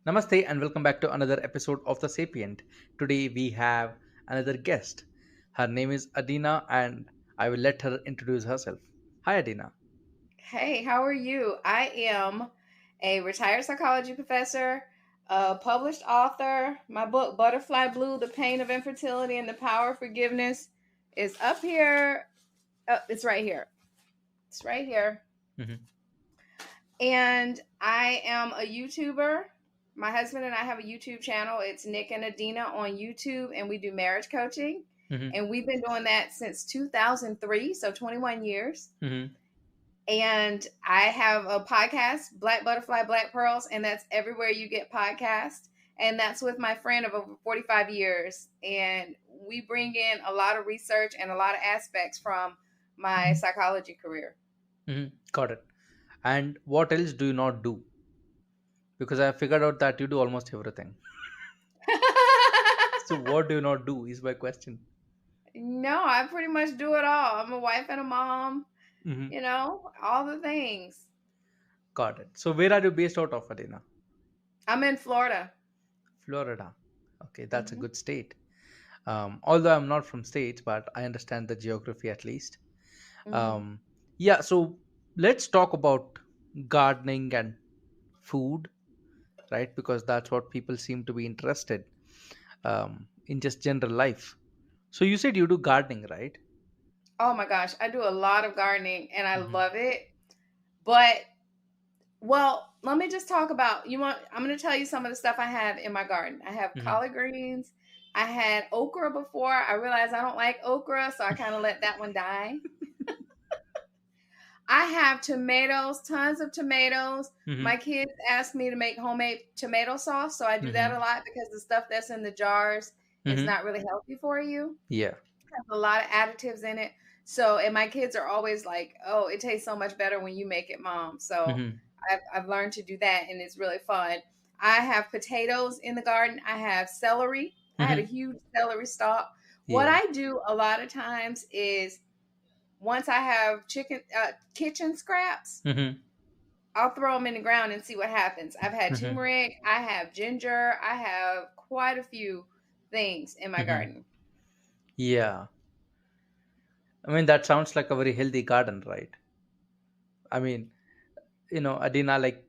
Namaste and welcome back to another episode of The Sapient. Today we have another guest. Her name is Adina and I will let her introduce herself. Hi Adina. Hey, how are you? I am a retired psychology professor, a published author. My book, Butterfly Blue: The Pain of Infertility and the Power of Forgiveness, is up here. It's right here. It's right here. Mhm. And I am a YouTuber. My husband and I have a YouTube channel. It's Nick and Adina on YouTube, and we do marriage coaching. Mhm. And we've been doing that since 2003, so 21 years. Mhm. And I have a podcast, Black Butterfly, Black Pearls, and that's everywhere you get podcasts. And that's with my friend of over 45 years. And we bring in a lot of research and a lot of aspects from my psychology career. Mhm. Got it. And what else do you not do? Because I have figured out that you do almost everything. So what do you not do is my question. No, I pretty much do it all. I'm a wife and a mom, Mhm. all the things. Got it. So where are you based out of, Adina? I'm in Florida. Florida. Okay, that's a Hmm. good state. Although I'm not from states, but I understand the geography at least. Hmm. Um, yeah, so let's talk about gardening and food, right? Because that's what people seem to be interested in just general life. So you said you do gardening, right? Oh my gosh, I do a lot of gardening and I Hmm. love it. But Well, let me just talk about I'm going to tell you some of the stuff I have in my garden. I have Hmm. collard greens. I had okra before. I realized I don't like okra, so I kind of let that one die. I have tomatoes, tons of tomatoes. Hmm. My kids ask me to make homemade tomato sauce, so I do that Hmm. a lot because the stuff that's in the jars is Hmm. not really healthy for you. Yeah. It has a lot of additives in it. So, and my kids are always like, "Oh, it tastes so much better when you make it, mom." So, Hmm. I've learned to do that, and it's really fun. I have potatoes in the garden. I have celery. I had a Hmm. huge celery stalk. What Yeah. I do a lot of times is once I have kitchen scraps, Hmm. I'll throw them in the ground and see what happens. I've had Hmm. turmeric. I have ginger. I have quite a few things in my Hmm. garden. Yeah. I mean, that sounds like a very healthy garden, right? I mean, Adina, like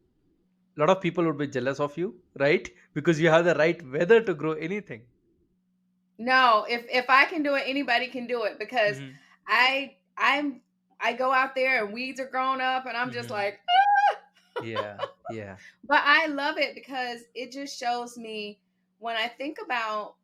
a lot of people would be jealous of you, right? Because you have the right weather to grow anything. No, if I can do it, anybody can do it because Hmm. I'm I go out there and weeds are growing up and I'm just Hmm. like, Yeah. Yeah. but I love it because it just shows me when I think about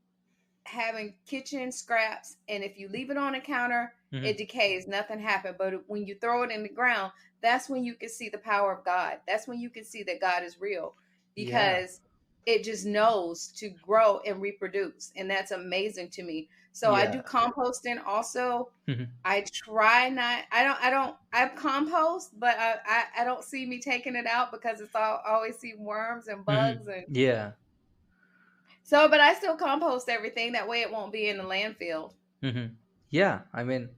having kitchen scraps and if you leave it on a counter, Hmm. it decays, nothing happened. But when you throw it in the ground, that's when you can see the power of God. That's when you can see that God is real Yeah. because it just knows to grow and reproduce. And that's amazing to me. So I Yeah. do composting also. Hmm. I try not. I compost, but I don't see me taking it out because I always see worms and Hmm. bugs and Yeah. so. But I still compost everything that way it won't be in the landfill. Hmm. Yeah. I mean,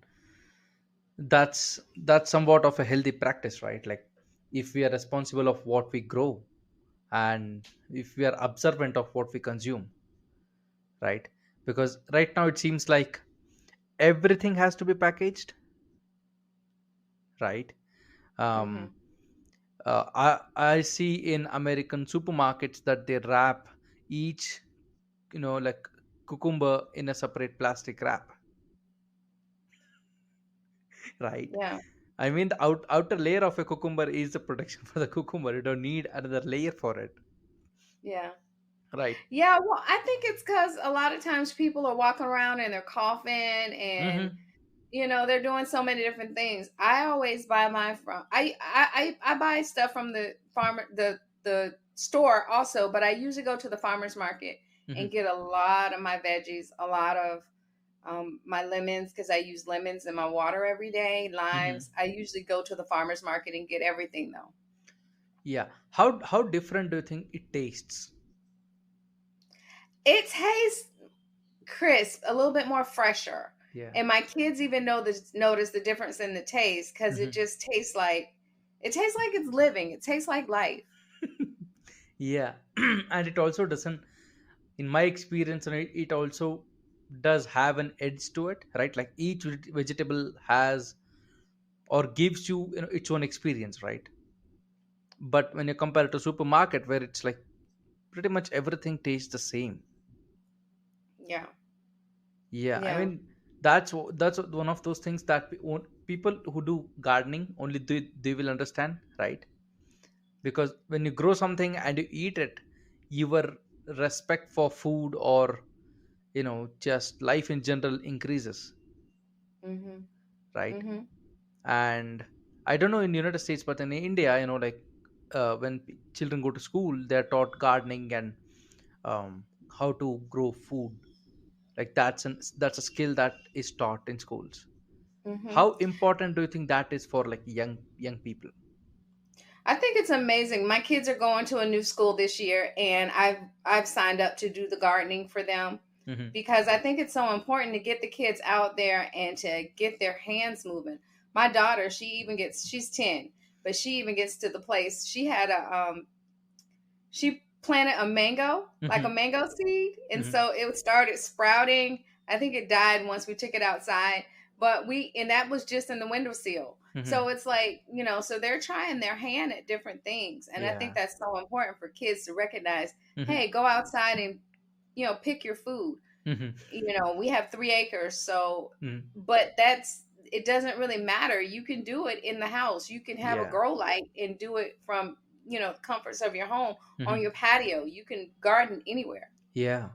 that's somewhat of a healthy practice, right? Like, if we are responsible of what we grow and if we are observant of what we consume, right? Because right now it seems like everything has to be packaged, right? Um, Hmm. I see in American supermarkets that they wrap each, like cucumber in a separate plastic wrap, right? Yeah, I mean, the outer layer of a cucumber is the protection for the cucumber. You don't need another layer for it, yeah. right? Yeah, well, I think it's because a lot of times people are walking around and they're coughing and Mm-hmm. they're doing so many different things. I always buy mine from I buy stuff from the farmer the store also, but I usually go to the farmers market and Mm-hmm. get a lot of my veggies, a lot of my lemons because I use lemons in my water every day, Mm-hmm. limes. I usually go to the farmers market and get everything though. Yeah. How different do you think it tastes? It tastes crisp, a little bit more fresher. Yeah. And my kids even notice the difference in the taste because Mm-hmm. it tastes like it's living. It tastes like life. Yeah. And it also doesn't, in my experience, and it also does have an edge to it, right? Like each vegetable has or gives you, its own experience, right? But when you compare it to supermarket where it's like pretty much everything tastes the same. Yeah. Yeah, I Yeah. mean, that's one of those things that people who do gardening only they will understand, right? Because when you grow something and you eat it, your respect for food, or just life in general, increases, Mhm. right? Mhm. And I don't know in United States, but in India, like when children go to school, they're taught gardening and how to grow food. Like that's a skill that is taught in schools. Mhm. How important do you think that is for like young people? I think it's amazing. My kids are going to a new school this year, and I've signed up to do the gardening for them Hmm. because I think it's so important to get the kids out there and to get their hands moving. My daughter, she's 10, but she even gets to the place. She planted a mango, like a Hmm. mango seed, and Hmm. so it started sprouting. I think it died once we took it outside, but and that was just in the windowsill. Hmm. So it's like, so they're trying their hand at different things. And I think Yeah. that's so important for kids to recognize, Hmm. hey, go outside and, pick your food. Hmm. We have 3 acres, so, Hmm. but it doesn't really matter. You can do it in the house. You can have a Yeah. grow light and do it from, comforts of your home on Hmm. your patio. You can garden anywhere. Yeah.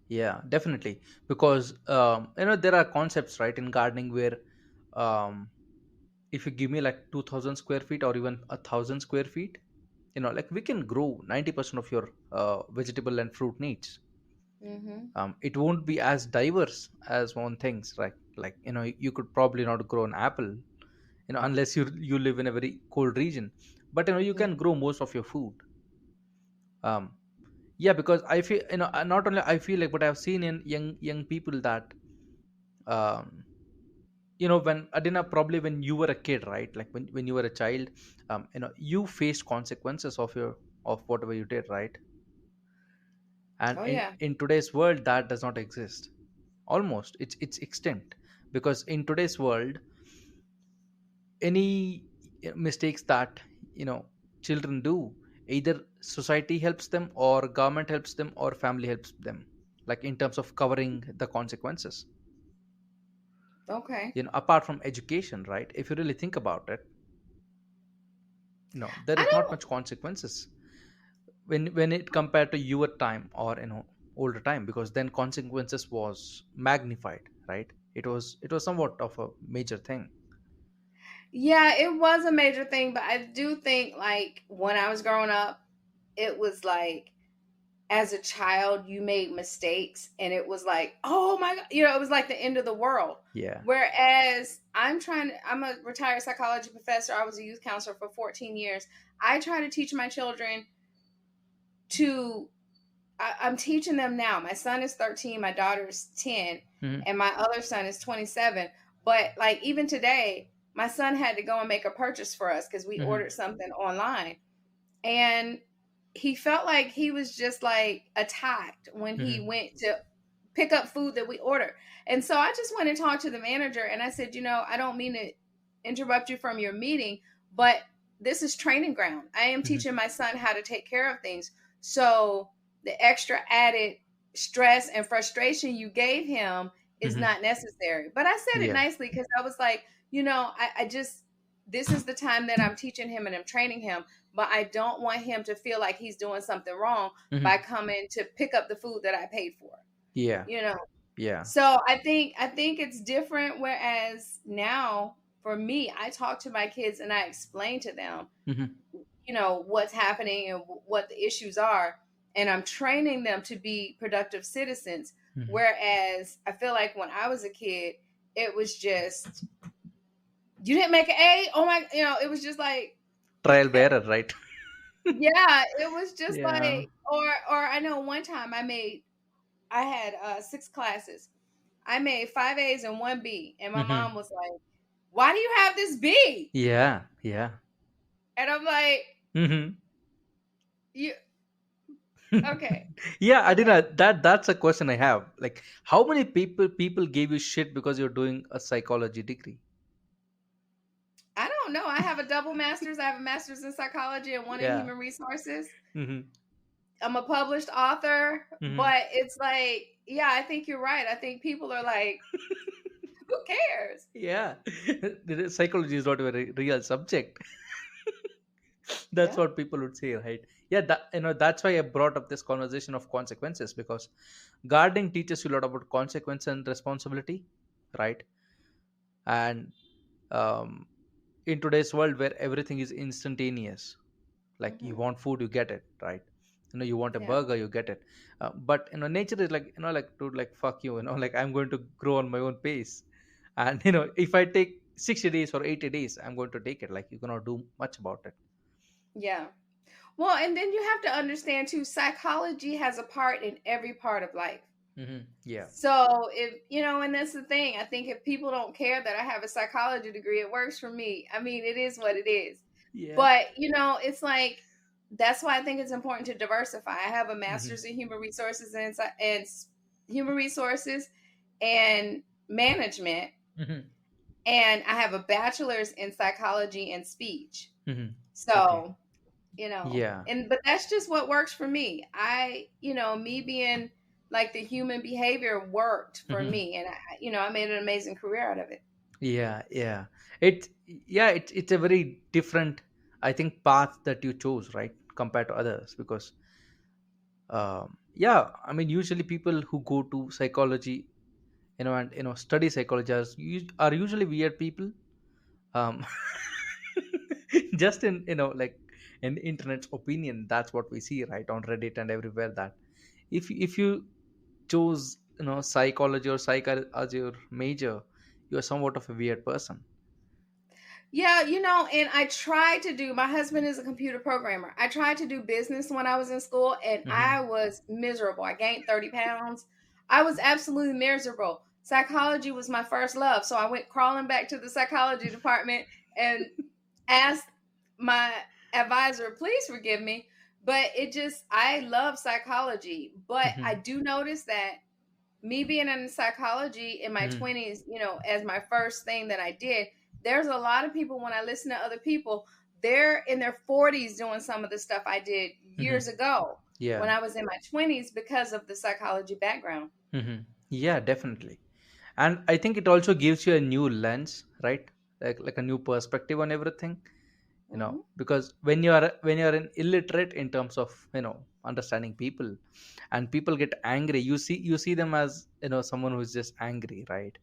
Yeah, definitely. Because there are concepts, right, in gardening where um if you give me like 2,000 square feet or even 1,000 square feet, like we can grow 90% of your vegetable and fruit needs. Hmm. It won't be as diverse as one thinks, right? Like, you could probably not grow an apple, unless you live in a very cold region. But you can grow most of your food. um yeah, because I feel, not only I feel like, but I've seen in young people that um when Adina, probably when you were a kid, right? Like when you were a child, you faced consequences of whatever you did, right? And Oh in yeah. in today's world, that does not exist. Almost, it's extinct. Because in today's world, any mistakes that children do, either society helps them, or government helps them, or family helps them, like in terms of covering the consequences. Okay. Apart from education, right? If you really think about it, there I is not don't. much consequences when it compared to your time, or older time, because then consequences was magnified, right? It was somewhat of a major thing. Yeah, it was a major thing, but I do think like when I was growing up, it was like as a child you made mistakes and it was like, oh my god, it was like the end of the world. Yeah. Whereas I'm a retired psychology professor. I was a youth counselor for 14 years. I try to teach my children to I'm teaching them now. My son is 13, my daughter is 10, Hmm. and my other son is 27. But like even today, my son had to go and make a purchase for us because we Hmm. ordered something online. And he felt like he was just like attacked when he Hmm. went to pick up food that we ordered. And so I just went and talked to the manager and I said, I don't mean to interrupt you from your meeting, but this is training ground. I am Hmm. teaching my son how to take care of things. So the extra added stress and frustration you gave him is Hmm. not necessary. But I said it Yeah. nicely because I was like, I just, this is the time that I'm teaching him and I'm training him, but I don't want him to feel like he's doing something wrong by Hmm. coming to pick up the food that I paid for. Yeah. You know. Yeah. So I think it's different whereas now for me, I talk to my kids and I explain to them, Hmm. what's happening and what the issues are, and I'm training them to be productive citizens. Hmm. Whereas I feel like when I was a kid, it was just you didn't make an A. Oh my, it was just like Trial bearer, right? yeah, it was just Yeah. like or I know one time I had 6 classes. I made 5 A's and 1 B, and my Hmm. mom was like, "Why do you have this B?" Yeah. Yeah. And I'm like, Hmm. "You." Okay. Yeah, Okay. Adina, that's a question I have. Like, how many people gave you shit because you're doing a psychology degree? I don't know. I have a double master's. I have a master's in psychology and one in Yeah. human resources. Mm-hmm. I'm a published author, Mm-hmm. but it's like, yeah, I think you're right. I think people are like, who cares? Yeah. Psychology is not a very real subject. That's Yeah. what people would say, right? Yeah, that's why I brought up this conversation of consequences, because gardening teaches you a lot about consequence and responsibility, right? And um, in today's world where everything is instantaneous, like you Hmm. want food, you get it, right? You want a Yeah. burger, you get it. But nature is like, like, dude, like, fuck you, like, I'm going to grow on my own pace. And if I take 60 days or 80 days, I'm going to take it. Like, you cannot do much about it. Yeah. Well, and then you have to understand too, psychology has a part in every part of life. Yeah. So if and that's the thing. I think if people don't care that I have a psychology degree, it works for me. I mean, it is what it is. Yeah. But it's like that's why I think it's important to diversify. I have a Hmm. master's in human resources and human resources and management, Hmm. and I have a bachelor's in psychology and speech. Hmm. Okay. So Yeah. and but that's just what works for me. Me being like the human behavior worked for Hmm. me, and I made an amazing career out of it. Yeah. Yeah. It's a very different, I think, path that you chose, right, compared to others, because yeah, I mean, usually people who go to psychology, and study psychology are usually weird people. um just in, like, in internet's opinion, that's what we see, right, on Reddit and everywhere, that if you chose, psychology or psych as your major, you're somewhat of a weird person. Yeah, and I tried to do, my husband is a computer programmer. I tried to do business when I was in school and Hmm. I was miserable. I gained 30 pounds. I was absolutely miserable. Psychology was my first love. So I went crawling back to the psychology department and asked my advisor, please forgive me. But I love psychology. But I Hmm. do notice that me being in psychology in my Hmm. 20s, as my first thing that I did, there's a lot of people when I listen to other people, they're in their 40s doing some of the stuff I did Hmm. years ago when Yeah. I was in my 20s because of the psychology background. Hmm. Yeah, definitely. And I think it also gives you a new lens, right? Like a new perspective on everything. Hmm. Because when you're an illiterate in terms of, understanding people, and people get angry, you see them as, someone who's just angry, right?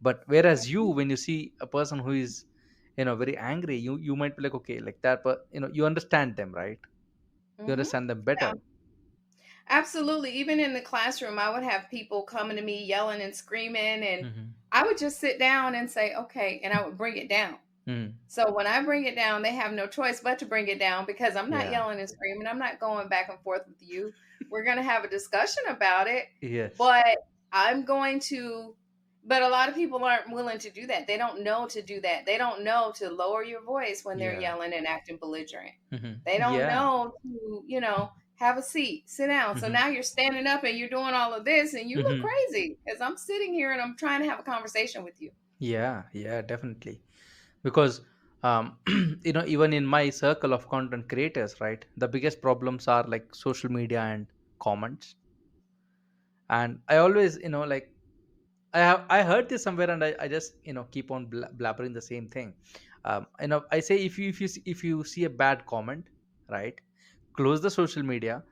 But whereas you, Hmm. when you see a person who is, very angry, you might be like, okay, like that, but you understand them, right? You Hmm. understand them better. Absolutely. Even in the classroom, I would have people coming to me yelling and screaming, and Mm-hmm. I would just sit down and say, okay, and I would bring it down. Mm. So when I bring it down, they have no choice but to bring it down because I'm not Yeah. yelling and screaming. I'm not going back and forth with you. We're going to have a discussion about it, Yes. but I'm going to. But a lot of people aren't willing to do that. They don't know to do that. They don't know to lower your voice when they're Yeah. yelling and acting belligerent. Mm-hmm. They don't Yeah. know to, have a seat, sit down. So Mm-hmm. now you're standing up and you're doing all of this and you look Mm-hmm. crazy because I'm sitting here and I'm trying to have a conversation with you. Yeah. Yeah, definitely. Because even in my circle of content creators, right, the biggest problems are like social media and comments. And I always, like, I heard this somewhere, and I just, keep on blabbering the same thing. I say, if you see a bad comment, right, close the social media,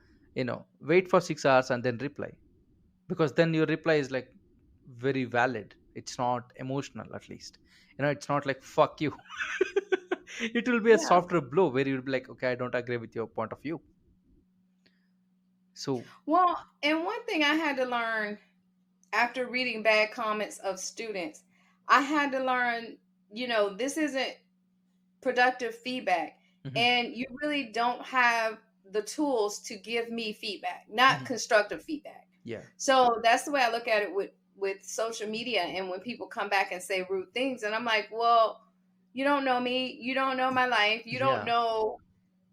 wait for 6 hours and then reply, because then your reply is like very valid. It's not emotional, at least. It's not like fuck you. It will be a Yeah. softer blow where you'll be like, okay, I don't agree with your point of view. So. Well, and one thing I had to learn after reading bad comments of students, I had to learn, this isn't productive feedback. Mhm. And you really don't have the tools to give me feedback, not Mhm. constructive feedback. Yeah. So that's the way I look at it with social media and when people come back and say rude things and I'm like, well, you don't know me, you don't know my life, you don't Yeah. know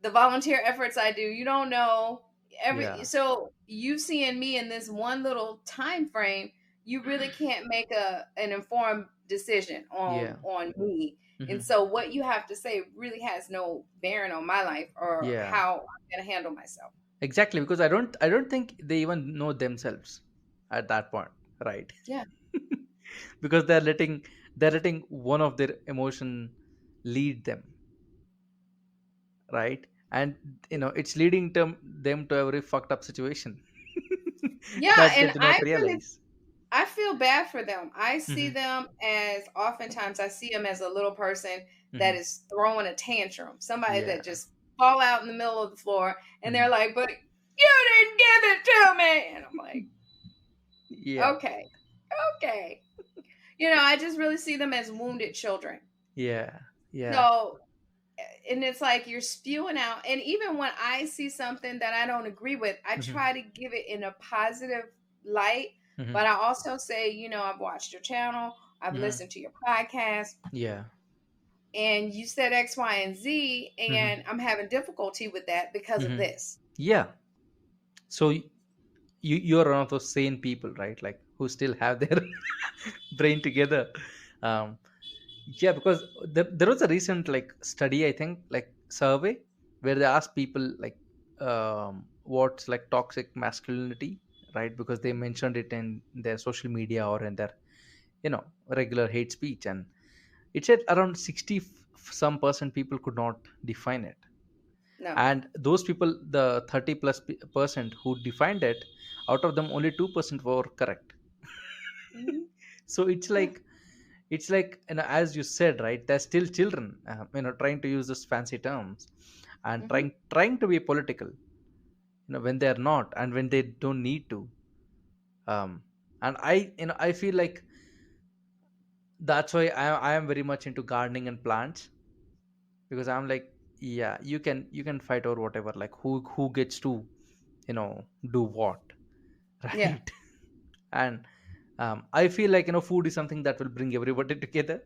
the volunteer efforts I do, you don't know every Yeah. so you seeing me in this one little time frame, you really can't make an informed decision Yeah. on me. And Hmm. so what you have to say really has no bearing on my life or Yeah. how I'm gonna handle myself. Exactly, because I don't think they even know themselves at that point, right? Yeah. Because they're letting one of their emotion lead them, right? And it's leading them to a very fucked up situation Yeah, that they and do not realize. I feel bad for them. I see Hmm. them as oftentimes I see them as a little person that Hmm. is throwing a tantrum. Somebody Yeah. that just fall out in the middle of the floor and they're Hmm. like, "But you didn't give it to me." And I'm like, Yeah. "Okay. Okay." I just really see them as wounded children. Yeah. Yeah. So, and it's like you're spewing out. And even when I see something that I don't agree with, I Hmm. try to give it in a positive light. Hmm. But I also say, I've watched your channel, I've Hmm. listened to your podcast, Yeah. and you said X, Y, and Z, Hmm. and I'm having difficulty with that because of Hmm. this. Yeah. So you're one of those sane people, right? Like who still have their brain together. um yeah, because there was a recent like study, I think, like survey, where they asked people like what's like toxic masculinity, right? Because they mentioned it in their social media or in their regular hate speech, and it said around 60 some percent people could not define it. No. And those people, the 30 plus percent who defined it, out of them only 2% were correct. Mhm. So it's like as you said, right? They're still children, trying to use those fancy terms and Mhm. trying to be political, when they're not and when they don't need to. And I feel like that's why I am very much into gardening and plants, because I'm like, yeah, you can fight over whatever, like who gets to do what, Yeah. right? And I feel like food is something that will bring everybody together.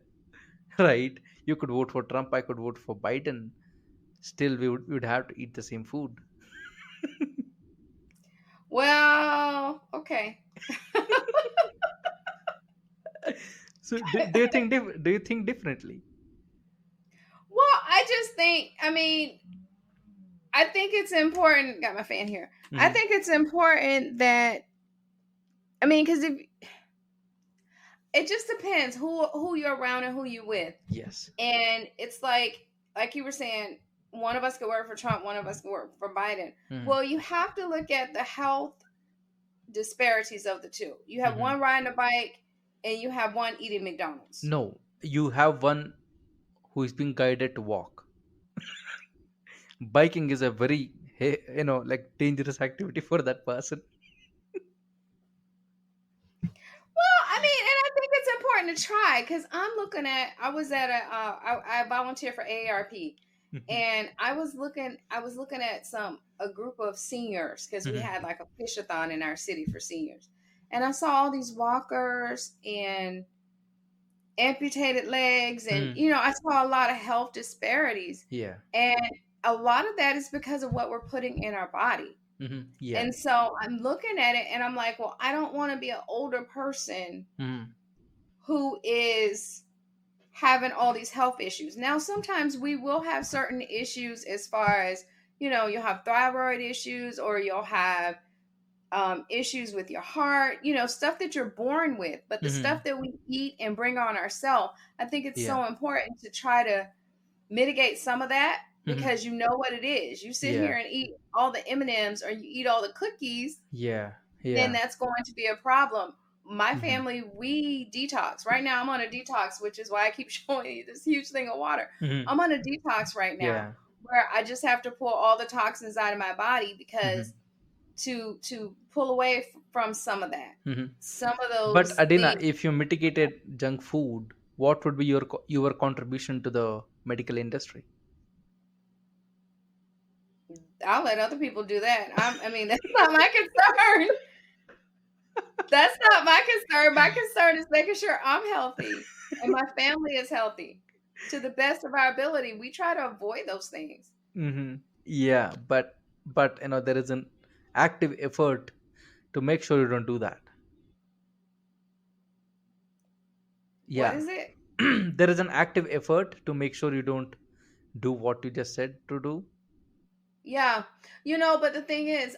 Right? You could vote for Trump, I could vote for Biden, still we would have to eat the same food. Well, okay. So do you think differently? Well, I just think, I think it's important. Got my fan here. I Hmm. think it's important that, because if it just depends who you're around and who you with, Yes. and it's like you were saying, one of us could work for Trump, one of us could work for Biden. Hmm. Well, you have to look at the health disparities of the two. You have Hmm. one riding a bike, and you have one eating McDonald's. No, you have one who is being guided to walk. Biking is a very like dangerous activity for that person. Well, and I think it's important to try because I was at I volunteer for AARP, Hmm. and I was looking at a group of seniors because we Hmm. had like a fish-a-thon in our city for seniors, and I saw all these walkers and amputated legs, and Hmm. I saw a lot of health disparities, Yeah. and a lot of that is because of what we're putting in our body. Hmm. Yeah. And so I'm looking at it and I'm like, well, I don't want to be an older person Hmm. who is having all these health issues. Now, sometimes we will have certain issues as far as, you'll have thyroid issues or you'll have issues with your heart, stuff that you're born with. But the Hmm. stuff that we eat and bring on ourselves, I think it's Yeah. so important to try to mitigate some of that Hmm. because you know what it is. You sit Yeah. here and eat all the M&Ms or you eat all the cookies, Yeah. then Yeah. that's going to be a problem. My Hmm. family, we detox. Right now, I'm on a detox, which is why I keep showing you this huge thing of water. Hmm. I'm on a detox right now Yeah. where I just have to pull all the toxins out of my body Hmm. because to pull away from some of that. Hmm. Some of But those Adina, things, if you mitigated junk food, what would be your contribution to the medical industry? I'll let other people do that. That's not my concern. That's not my concern. My concern is making sure I'm healthy and my family is healthy to the best of our ability. We try to avoid those things. Hmm. Yeah, but there isn't. active effort to make sure you don't do that. What Yeah. is it? There is an active effort to make sure you don't do what you just said to do. Yeah. But the thing is,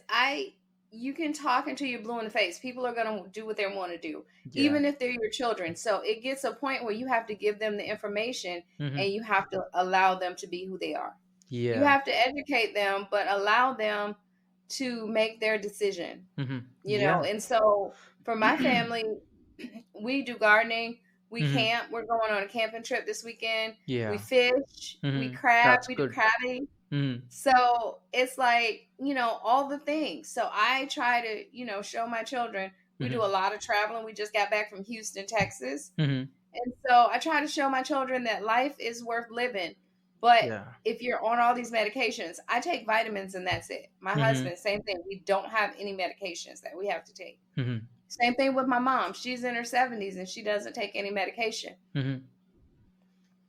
you can talk until you're blue in the face. People are going to do what they want to do, Yeah. even if they're your children. So it gets a point where you have to give them the information Hmm. and you have to allow them to be who they are. You Yeah. have to educate them, but allow them to make their decision, Hmm. Yeah. And so for my family, we do gardening, we Hmm. camp. We're going on a camping trip this weekend. We Yeah. fish, we Hmm. crab, That's we do good. crabbing. Hmm. So it's like, all the things. So I try to, show my children. We do Hmm. a lot of traveling. We just got back from Houston, Texas. Hmm. And so I try to show my children that life is worth living. But Yeah. if you're on all these medications, I take vitamins and that's it. My Hmm. husband, same thing. We don't have any medications that we have to take. Hmm. Same thing with my mom. She's in her 70s and she doesn't take any medication. Hmm.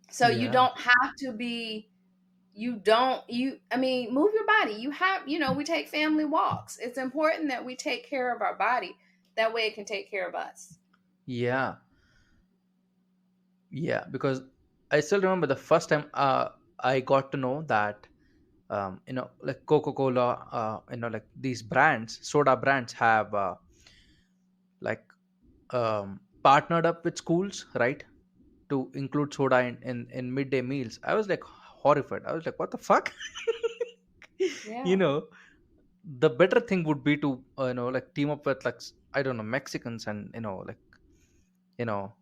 So you Yeah. don't have to be I mean, move your body. We take family walks. It's important that we take care of our body. That way it can take care of us. Yeah. Yeah. Because I still remember the first time I got to know that, like Coca-Cola, like these brands, soda brands have like partnered up with schools, right, to include soda in midday meals. I was like horrified. I was like, what the fuck? you Yeah. know, the better thing would be to like team up with like I don't know, Mexicans, and you know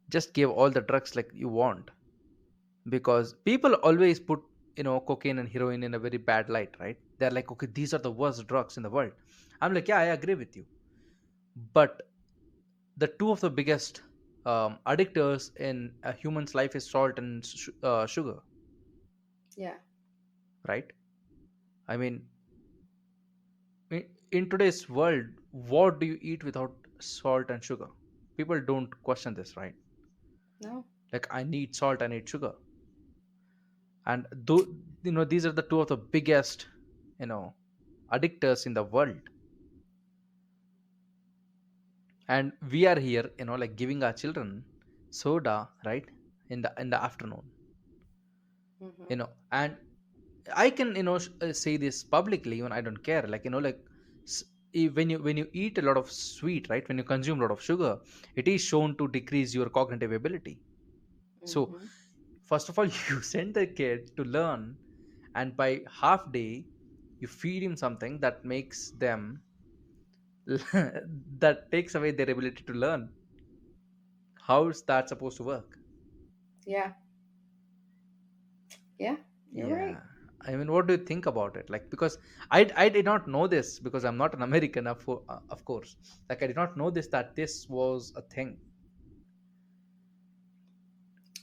just give all the drugs like you want, because people always put cocaine and heroin in a very bad light, right? They're like, okay, these are the worst drugs in the world. I'm like, yeah, I agree with you, but the two of the biggest addictors in a human's life is salt and sugar, Yeah. right? I mean, in today's world, what do you eat without salt and sugar? People don't question this, right? No. Like, I need salt, I need sugar. And though, these are the two of the biggest you know addictors in the world. And we are here, like giving our children soda, right, in the afternoon. Hmm. And I can say this publicly, even I don't care, like when you eat a lot of sweet, right, when you consume a lot of sugar, it is shown to decrease your cognitive ability. So Hmm. first of all, you send the kid to learn, and by half day you feed him something that makes them that takes away their ability to learn. How is that supposed to work? Yeah. Yeah. You're Yeah. right. I mean, what do you think about it? Like, because I did not know this, because I'm not an American, of course. Like, I did not know this, that this was a thing.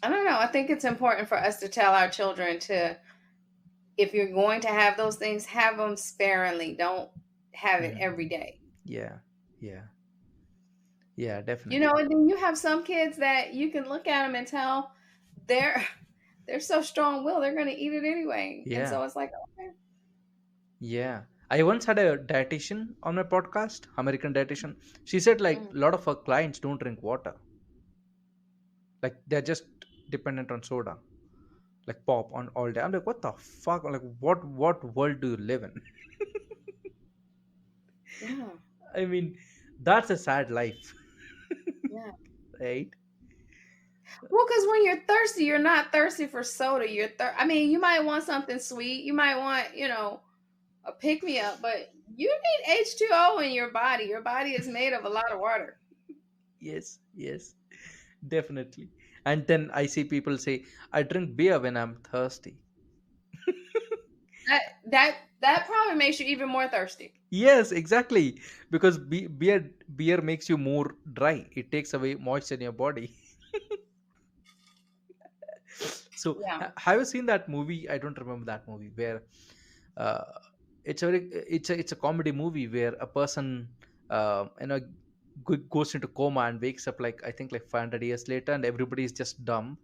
I don't know. I think it's important for us to tell our children if you're going to have those things, have them sparingly. Don't have it Hmm. every day. Yeah. Yeah. Yeah, And definitely. then you have some kids that you can look at them and tell they're they're so strong-willed, they're going to eat it anyway. And Yeah. so it's like, okay. Yeah. I once had a dietitian on my podcast, American dietitian. She said, like, Mm, a lot of her clients don't drink water. Like, they're just dependent on soda, like pop on all day. I'm like, what the fuck? Like, what world do you live in? yeah. I mean, that's a sad life, Yeah. right? Well, because when you're thirsty, you're not thirsty for soda. I mean, you might want something sweet. You might want, a pick me up, but you need H2O in your body. Your body is made of a lot of water. Yes, yes, definitely. And then I see people say, I drink beer when I'm thirsty. That probably makes you even more thirsty. Yes, exactly. Because beer makes you more dry. It takes away moisture in your body. So, Yeah. have you seen that movie? I don't remember that movie where uh, it's a comedy movie where a person goes into coma and wakes up, like, I think, like 500 years later, and everybody is just dumb.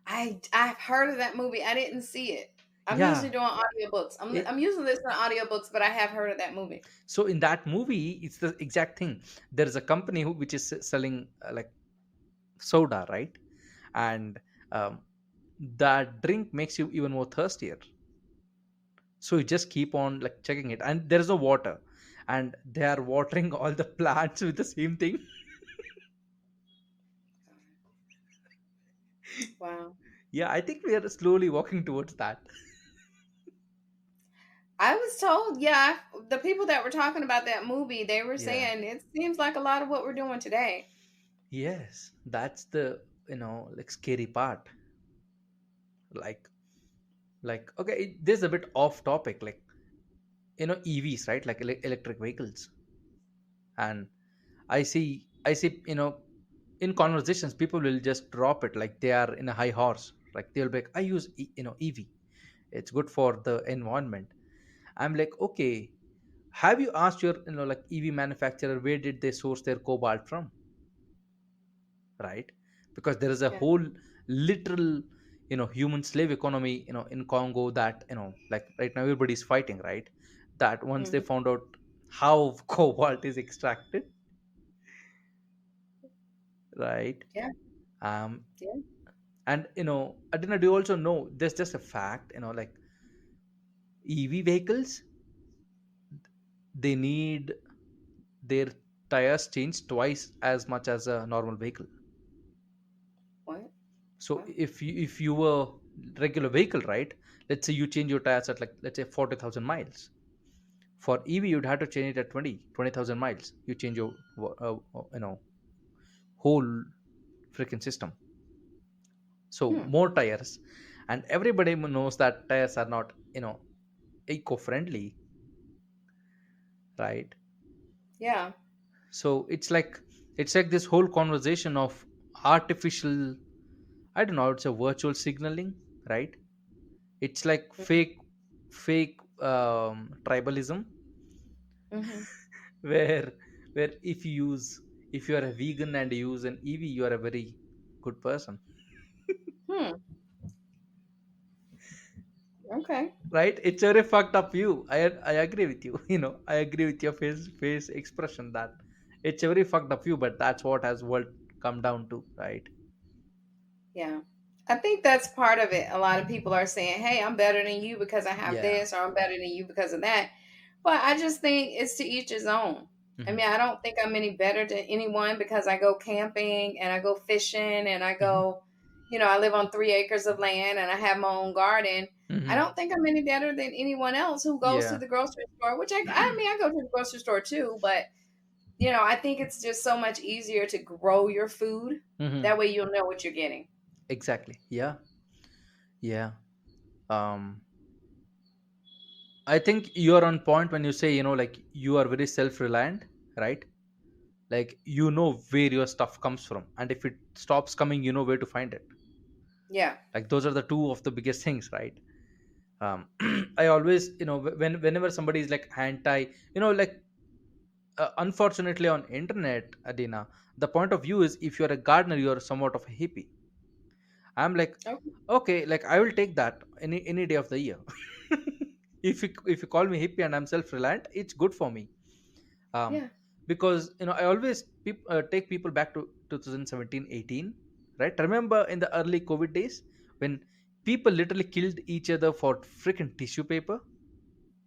I've heard of that movie. I didn't see it. I'm usually Yeah. doing audiobooks. It, I'm usually listening to audiobooks, but I have heard of that movie. so in that movie, it's the exact thing. There is a company which is selling like soda, right? And um, that drink makes you even more thirstier, so you just keep on like checking it, and there's no water, and they are watering all the plants with the same thing. Wow. Yeah, I think we are slowly walking towards that. I was told, yeah, the people that were talking about that movie, they were Yeah. saying it seems like a lot of what we're doing today. Yes, that's the, like scary part. like okay, this is a bit off topic, like, EVs, right? Like electric vehicles. And I see, in conversations people will just drop it like they are in a high horse, like they'll be like, I use EV, it's good for the environment. I'm like, okay, have you asked your, like, EV manufacturer where did they source their cobalt from, right? Because there is a Yeah. whole literal, human slave economy, in Congo, that, like right now everybody's fighting, right? That once they Hmm. found out how cobalt is extracted, right? Yeah. um Yeah. and Adina, do you also know there's just a fact, like EV vehicles, they need their tires changed twice as much as a normal vehicle. What? So Wow. if you were regular vehicle, right? Let's say you change your tires at, like, let's say 40,000 miles. For EV, you'd have to change it at 20,000 miles. You change your whole freaking system. So Hmm. more tires, and everybody knows that tires are not, eco-friendly, right? Yeah. So it's like this whole conversation of artificial, I don't know, it's a virtual signaling, right? It's like fake tribalism, Mm-hmm. where if you are a vegan and you use an EV, you are a very good person, Hmm. Okay. right? It's a very fucked up view. I agree with you. I agree with your face expression, that it's a very fucked up view, but that's what has world come down to, right? Yeah. I think that's part of it. A lot of people are saying, hey, I'm better than you because I have Yeah. this, or I'm better than you because of that. But I just think it's to each his own. I Hmm. mean, I don't think I'm any better than anyone because I go camping and I go fishing and I Hmm. go, I live on 3 acres of land and I have my own garden. I Hmm. don't think I'm any better than anyone else who goes to Yeah. the grocery store, which I mean, I go to the grocery store too, but I think it's just so much easier to grow your food. Hmm. That way you'll know what you're getting. Exactly. Yeah. Yeah. um I think you're on point when you say, like, you are very self-reliant, right? Like, where your stuff comes from, and if it stops coming, you know where to find it. Yeah. Like, those are the two of the biggest things, right? I always, whenever somebody is like anti, like, unfortunately on internet, Adina, the point of view is, if you're a gardener, you're somewhat of a hippie. I'm like, Okay. okay, like, I will take that any day of the year. If you call me hippie and I'm self-reliant, it's good for me. um Yeah. because I always take people back to 2017-18, right? Remember in the early COVID days, when people literally killed each other for freaking tissue paper,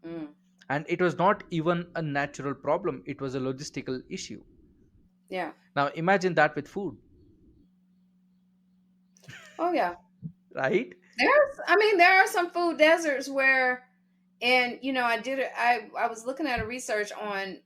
Mm. and it was not even a natural problem, it was a logistical issue. Yeah. Now imagine that with food, Oh yeah. right? I mean, there are some food deserts where, and I did it. I was looking at a research on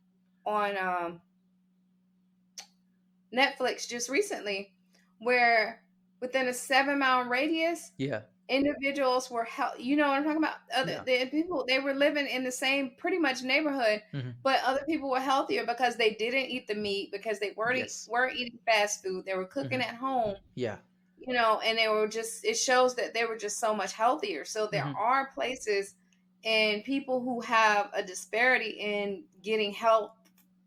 Netflix just recently, where within a 7 mile radius, Yeah. individuals were you know what I'm talking about. Other Yeah. the people, they were living in the same pretty much neighborhood, Hmm. but other people were healthier because they didn't eat the meat, because they Yes. weren't eating fast food. They were cooking Hmm. at home, Yeah. and they were just, it shows that they were just so much healthier. So there Hmm. are places and people who have a disparity in getting health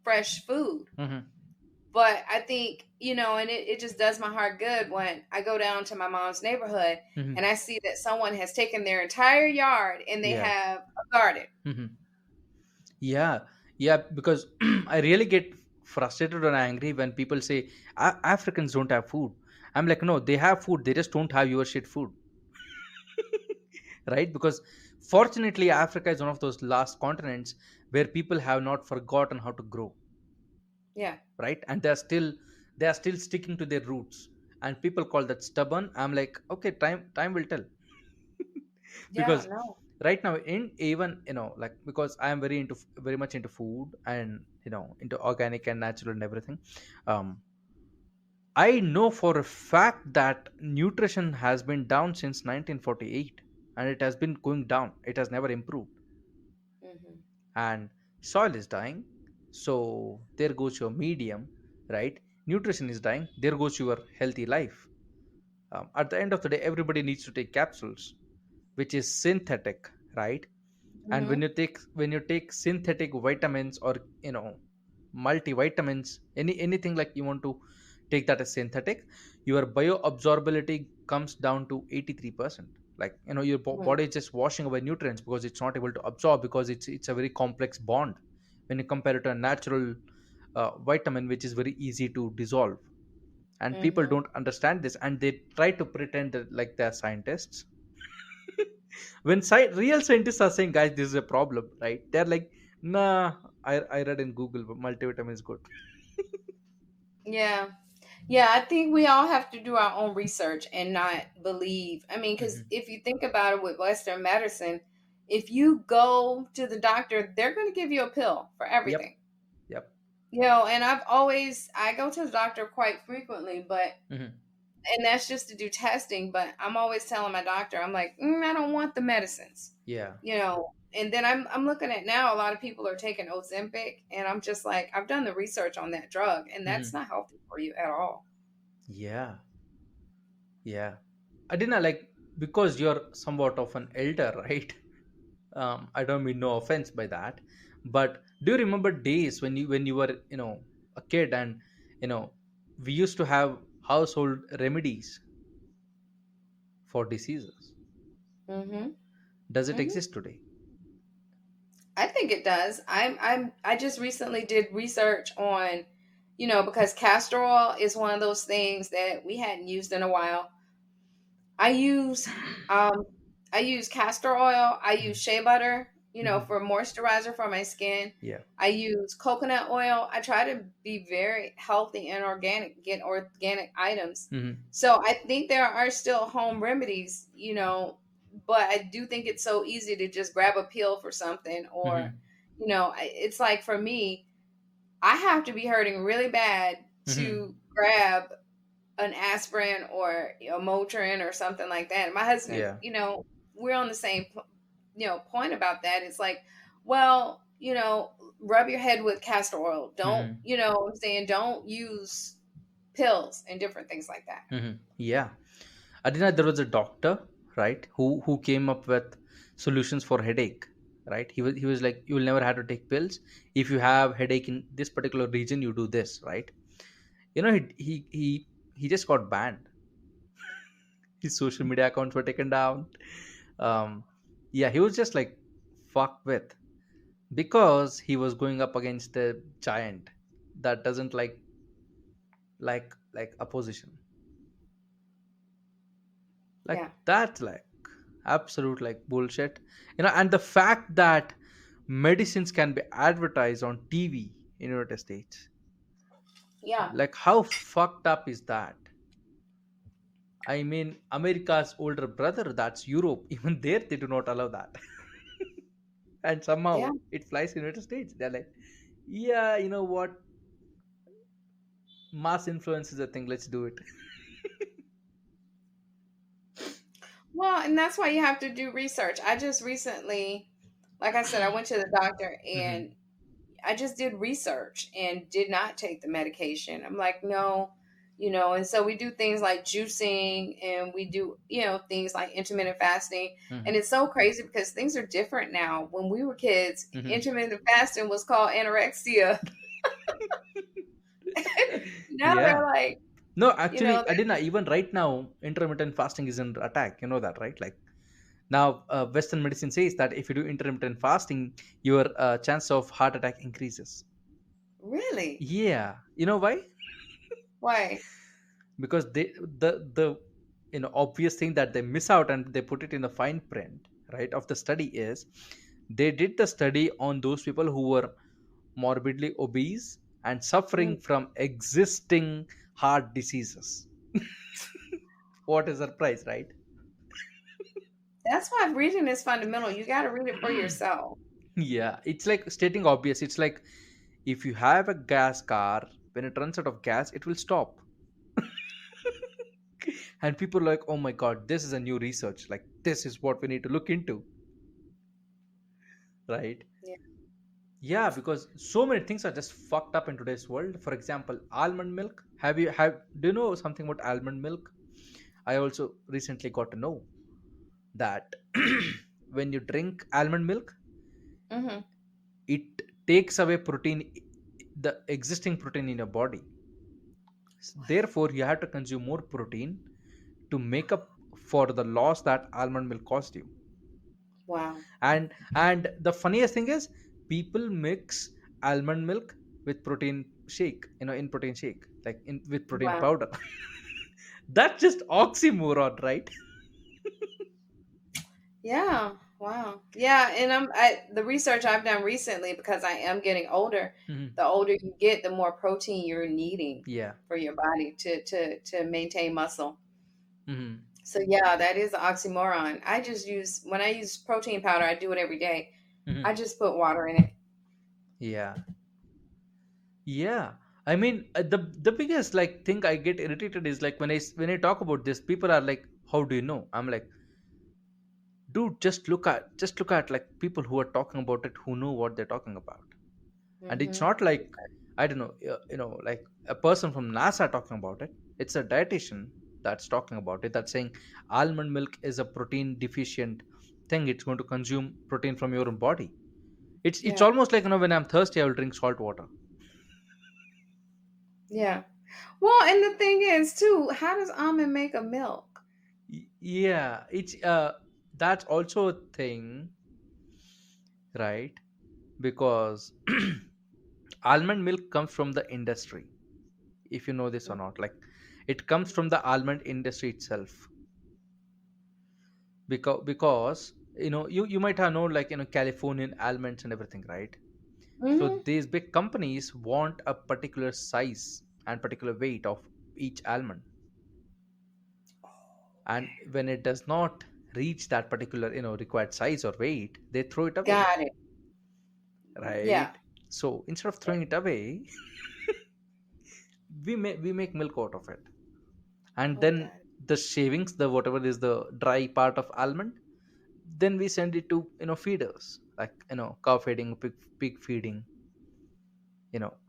fresh food. Hmm. But I think, and it just does my heart good when I go down to my mom's neighborhood Hmm. and I see that someone has taken their entire yard and they Yeah. have a garden. Hmm. Yeah. Yeah, because I really get frustrated and angry when people say Africans don't have food. I'm like, no, they have food, they just don't have your shit food. Right? Because fortunately Africa is one of those last continents where people have not forgotten how to grow, Yeah. right? And they are still sticking to their roots, and people call that stubborn. I'm like, okay, time will tell. Yeah, Because no. right now, in even, like, because I am very much into food, and into organic and natural and everything. I know for a fact that nutrition has been down since 1948, and it has been going down, it has never improved. Hmm. And soil is dying, so there goes your medium, right? Nutrition is dying, there goes your healthy life. At the end of the day, everybody needs to take capsules, which is synthetic, right? And when Hmm. you take synthetic vitamins, or multivitamins, anything like you want to take that as synthetic, your bioabsorbability comes down to 83%. Like, your body is just washing away nutrients because it's not able to absorb, because it's a very complex bond when you compare it to a natural vitamin, which is very easy to dissolve. And people Hmm. don't understand this, and they try to pretend that like they're scientists. When real scientists are saying, guys, this is a problem, right? They're like, nah, I read in Google, but multivitamin is good. Yeah. Yeah, I think we all have to do our own research and not believe. I mean, because Hmm. if you think about it with Western medicine, if you go to the doctor, they're going to give you a pill for Yep. everything. Yep. And I go to the doctor quite frequently, Hmm. and that's just to do testing. But I'm always telling my doctor, I'm like, I don't want the medicines, Yeah. And then I'm looking at now, a lot of people are taking Ozempic, and I'm just like, I've done the research on that drug, and that's Hmm. not healthy for you at all. Yeah. Yeah. Adina, like, because you're somewhat of an elder, right? I don't mean no offense by that, but do you remember days when you were, a kid, and you know we used to have household remedies for diseases? Mm-hmm. Does it Mm-hmm. exist today? I think it does. I just recently did research on, because castor oil is one of those things that we hadn't used in a while. I use um I use castor oil, I use shea butter, Mm-hmm. for moisturizer for my skin. Yeah. I use coconut oil. I try to be very healthy and organic, get organic items. Mm-hmm. So I think there are still home remedies, but I do think it's so easy to just grab a pill for something, or Mm-hmm. it's like for me, I have to be hurting really bad Mm-hmm. to grab an aspirin or a Motrin or something like that. My husband, Yeah. we're on the same, point about that. It's like, well, rub your head with castor oil. Don't, Mm-hmm. I'm saying don't use pills and different things like that. Mm-hmm. Yeah. I didn't know there was a doctor, right, who came up with solutions for headache, right? He was like, you will never have to take pills. If you have headache in this particular region, you do this, right? He just got banned. His social media accounts were taken down. Um, yeah, he was just like fucked with, because he was going up against a giant that doesn't like opposition. Like, Yeah. that's like absolute like bullshit. And the fact that medicines can be advertised on TV in United States, Yeah. like, how fucked up is that? I mean, America's older brother, that's Europe. Even there they do not allow that. And Yeah. somehow it flies in United States. They're like, yeah, you know what, mass influence is a thing, let's do it. Well, and that's why you have to do research. I just recently, like I said, I went to the doctor Hmm. and I just did research and did not take the medication. I'm like, no, and so we do things like juicing, and we do, things like intermittent fasting. And Hmm. it's so crazy because things are different now. When we were kids, Hmm. intermittent fasting was called anorexia. Now they're Yeah. like, No, you know, actually, Adina, even right now, intermittent fasting is under attack. You know that, right? Like now, Western medicine says that if you do intermittent fasting, your chance of heart attack increases. really? Yeah. You know why? Why? Because the obvious thing that they miss out and they put it in the fine print, right, of the study is they did the study on those people who were morbidly obese and suffering Mm, from existing heart diseases. What a surprise, right? that's why reading is fundamental. You got to read it for yourself. Yeah, it's like stating obvious. It's like if you have a gas car, when it runs out of gas, it will stop. And people are like, oh my god, this is a new research. Like, this is what we need to look into, right? Yeah. Yeah, because so many things are just fucked up in today's world. For example, almond milk. Have do you know something about almond milk? I also recently got to know that when you drink almond milk, Mm-hmm. it takes away protein, the existing protein in your body. Therefore, you have to consume more protein to make up for the loss that almond milk caused you. Wow. And the funniest thing is people mix almond milk with protein shake, in protein shake, like in with protein Wow. powder. That's just oxymoron, right? Yeah. Wow. Yeah, and the research I've done recently, because I am getting older, Mhm. the older you get, the more protein you're needing Yeah. for your body to maintain muscle. Hmm. So yeah, that is an oxymoron. I just use when I use protein powder, I do it every day. I Hmm. just put water in it. Yeah. Yeah. I mean, the biggest like thing I get irritated is like when I talk about this, people are like, "How do you know?" I'm like, "Dude, just look at like people who are talking about it, who know what they're talking about." And it's Mm-hmm. not like, I don't know, like a person from NASA talking about it. It's a dietitian that's talking about it, that's saying almond milk is a protein deficient thing. It's going to consume protein from your own body. It's Yeah. almost like, when I'm thirsty, I will drink salt water. Yeah. Well, and the thing is too, how does almond make a milk? Yeah, it's that's also a thing, right? Because almond milk comes from the industry, if you know this or not. Like, it comes from the almond industry itself. Because you might have known, like, Californian almonds and everything, right? So Mm-hmm. these big companies want a particular size and particular weight of each almond, and when it does not reach that particular required size or weight, they throw it away, Got it. Yeah. right? So instead of throwing it away, we make milk out of it, and Oh, then got it. the shavings, the whatever is the dry part of almond, then we send it to feeders, like cow feeding, pig feeding,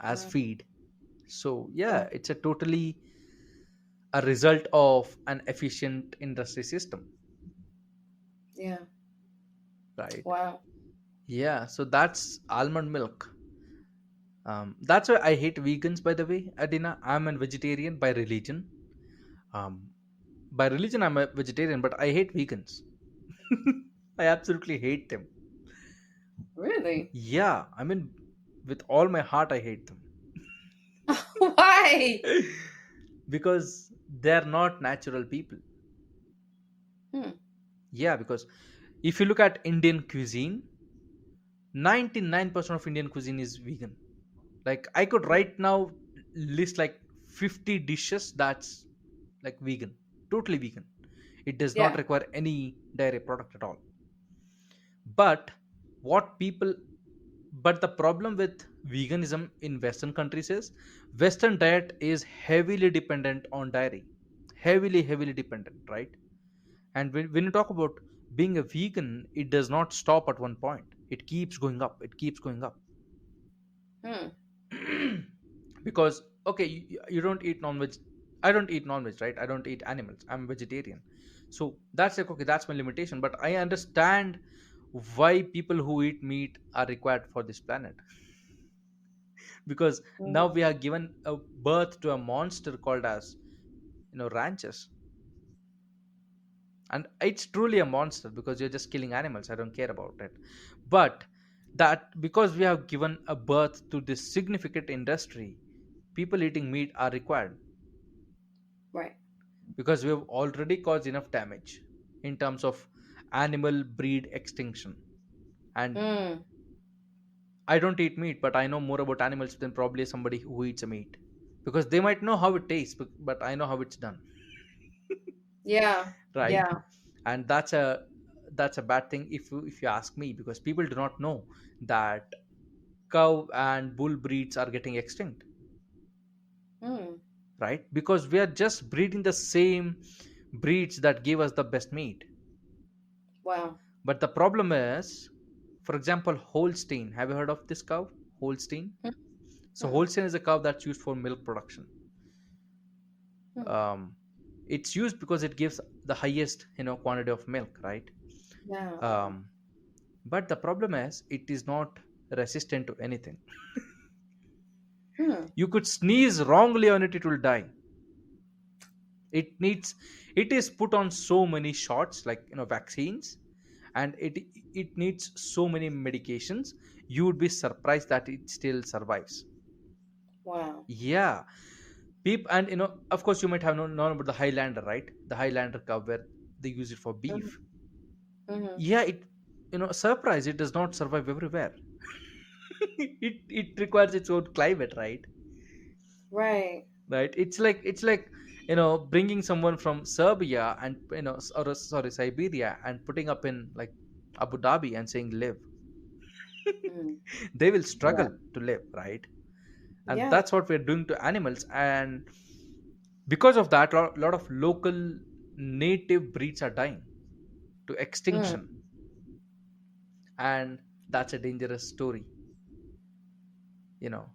as Wow. feed. So Yeah. yeah, it's a totally a result of an efficient industry system, Yeah. right? Wow. Yeah, so that's almond milk. That's why I hate vegans, by the way, Adina. I'm a vegetarian by religion. um by religion I'm a vegetarian, but I hate vegans. I absolutely hate them. Really? Yeah, I mean, with all my heart I hate them. Why? Because they're not natural people. Hmm. Yeah, because if you look at Indian cuisine, 99% of Indian cuisine is vegan. Like, I could right now list like 50 dishes that's like vegan, totally vegan. It does not Yeah. require any dairy product at all. But what people but the problem with veganism in Western countries is Western diet is heavily dependent on dairy. Heavily dependent, right? And when you talk about being a vegan, it does not stop at one point. It keeps going up. It keeps going up. Hmm. Because, okay, you don't eat non-veg. I don't eat non-veg, right? I don't eat animals. I'm vegetarian. So that's like, okay, that's my limitation. But I understand why people who eat meat are required for this planet. because now Mm. we are given a birth to a monster called as ranches. And it's truly a monster because you're just killing animals. I don't care about it. But that because we have given a birth to this significant industry, people eating meat are required, Right. because we have already caused enough damage in terms of animal breed extinction. And Mm. I don't eat meat, but I know more about animals than probably somebody who eats a meat, because they might know how it tastes, but I know how it's done. Yeah. Right? Yeah. And that's a bad thing if you ask me, because people do not know that cow and bull breeds are getting extinct, Mm. right? Because we are just breeding the same breeds that give us the best meat. Wow. But the problem is, for example, Holstein. Have you heard of this cow, Holstein? Mm. So Mm. Holstein is a cow that's used for milk production. Mm. um, it's used because it gives the highest quantity of milk, right? Yeah. um, but the problem is it is not resistant to anything. Mm. You could sneeze wrongly on it, it will die. It is put on so many shots, like vaccines, and it needs so many medications. You would be surprised that it still survives. Wow. Yeah. People, and of course you might have known about the Highlander, right? The Highlander cow, where they use it for Mm. beef. Mm-hmm. Yeah, it surprise, it does not survive everywhere. It requires its own climate, right? Right. Right, it's like bringing someone from Serbia and or sorry, Siberia, and putting up in like Abu Dhabi and saying live. Mm. They will Yeah. struggle to live, right? And Yeah. that's what we're doing to animals. And because of that, lot of local native breeds are dying to Mm. extinction. And that's a dangerous story, you know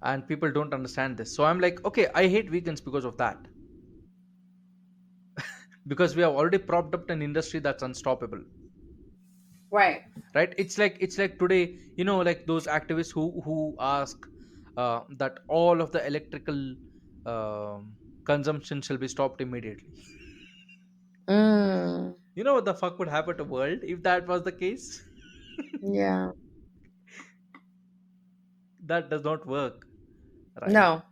and people don't understand this. So I'm like, okay, I hate vegans because of that, because we have already propped up an industry that's unstoppable. Right. Right, it's like today, like those activists who ask that all of the electrical consumption shall be stopped immediately. Mm. You know what the fuck would happen to world if that was the case? Yeah. That does not work, right? No.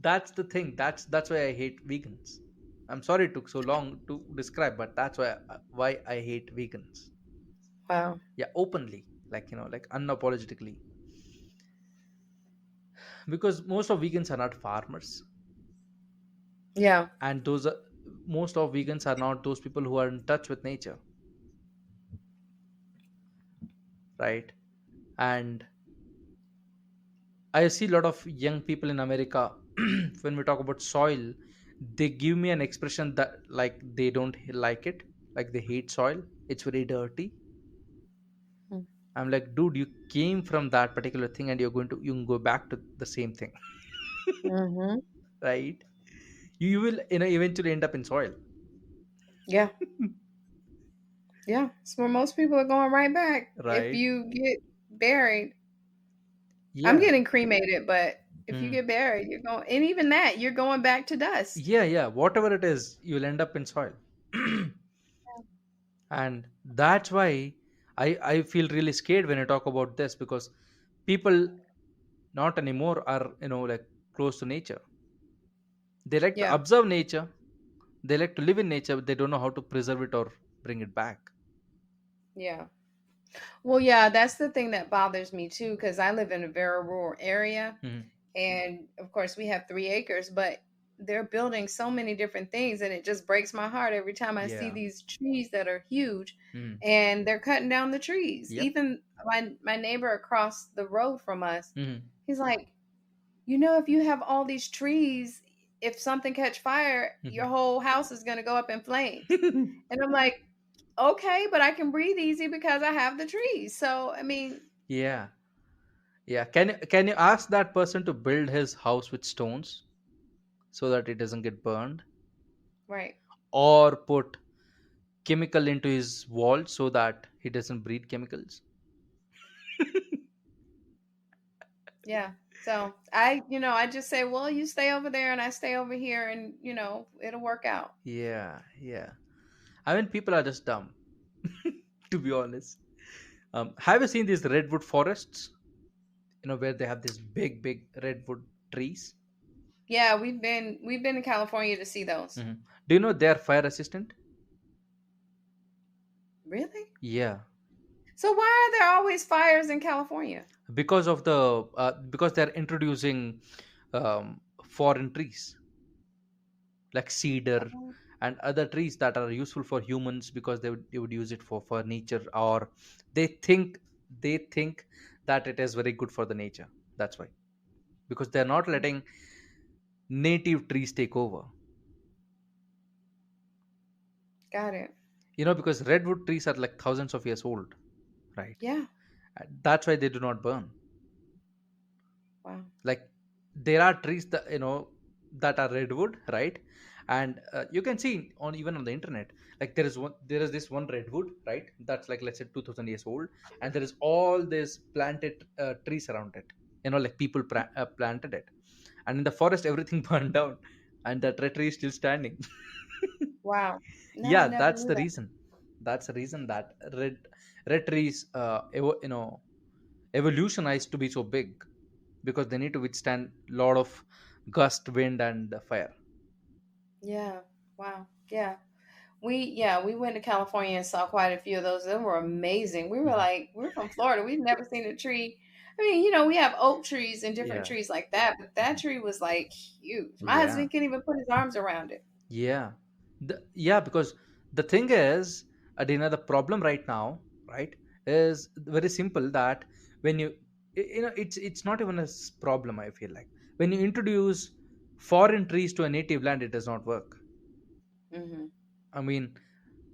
That's the thing. That's why I hate vegans. I'm sorry it took so long to describe, but that's why I hate vegans. Wow. Yeah, openly, like unapologetically, because most of vegans are not farmers, Yeah. and most of vegans are not those people who are in touch with nature, right? And I see a lot of young people in America when we talk about soil, they give me an expression that like they don't like it, like they hate soil, it's very dirty. I'm like, dude, you came from that particular thing and you can go back to the same thing. Mm-hmm. Right? You will eventually end up in soil. Yeah. Yeah. It's where most people are going right back if Right? you get buried. I'm Yeah. getting cremated, but if you Hmm. get buried, you're going, and even that, you're going back to dust. Yeah, whatever it is, you'll end up in soil. And that's why I feel really scared when I talk about this, because people not anymore are like close to nature. They like to Yeah. observe nature, they like to live in nature, but they don't know how to preserve it or bring it back. Yeah. Well, yeah, that's the thing that bothers me too, because I live in a very rural area. Hmm. And of course, we have 3 acres, but they're building so many different things. And it just breaks my heart every time I see Yeah. these trees that are huge Hmm. and they're cutting down the trees. Yep. Even my neighbor across the road from us, Hmm. he's like, if you have all these trees, if something catch fire, your whole house is going to go up in flames. Hmm. And I'm like, okay, but I can breathe easy because I have the trees. So, I mean, Yeah. Yeah, can you ask that person to build his house with stones so that it doesn't get burned, right. or put chemical into his wall so that he doesn't breathe chemicals? Yeah. So I just say, well, you stay over there and I stay over here, and it'll work out. Yeah, yeah. I mean, people are just dumb, to be honest. Have you seen these redwood forests? Where they have these big, big redwood trees. Yeah, we've been to California to see those. Do you know they are fire resistant? Really? Yeah, So why are there always fires in California? because of the because they are introducing foreign trees like cedar Oh, and other trees that are useful for humans because they would use it for furniture, or they think they think that it is very good for the nature. That's why, because they're not letting native trees take over. got it. Because redwood trees are like thousands of years old, right? Yeah. And that's why they do not burn. Wow. Like, there are trees that that are redwood, right? And you can see on even on the internet, like there is this one redwood, right? That's like, let's say, 2000 years old, and there is all this planted trees around it. Like people planted it, and in the forest everything burned down, and that red tree is still standing. Wow. No, I Yeah, never that's knew the that. reason. That's the reason that red trees evolutionized to be so big, because they need to withstand a lot of gust, wind, and fire. Yeah. Wow. Yeah. We went to California and saw quite a few of those. They were amazing. We were Mhm. like, we're from Florida. We've never seen a tree. I mean, we have oak trees and different Yeah. trees like that, but that Mhm. tree was like huge. My Yeah. husband can't even put his arms around it. Yeah. Yeah, because the thing is, Adina, the problem right now, right, is very simple. That when it's not even a problem. I feel like when you introduce foreign trees to a native land, it does not work. Hmm. I mean,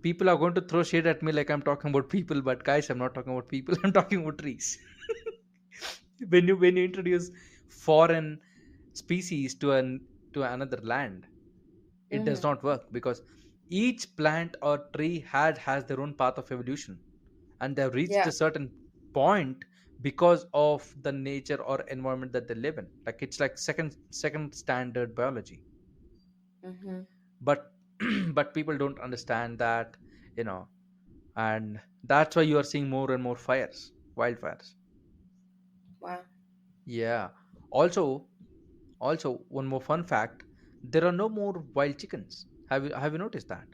people are going to throw shade at me like I'm talking about people, but guys, I'm not talking about people. I'm talking about trees. When you introduce foreign species to another land, it does Hmm. not work, because each plant or tree has their own path of evolution, and they've reached Yeah. a certain point because of the nature or environment that they live in. Like, it's like second standard biology. Hmm. But but people don't understand that, you know and that's why you are seeing more and more fires, wildfires. Wow. Yeah. Also also one more fun fact: there are no more wild chickens. Have you noticed that?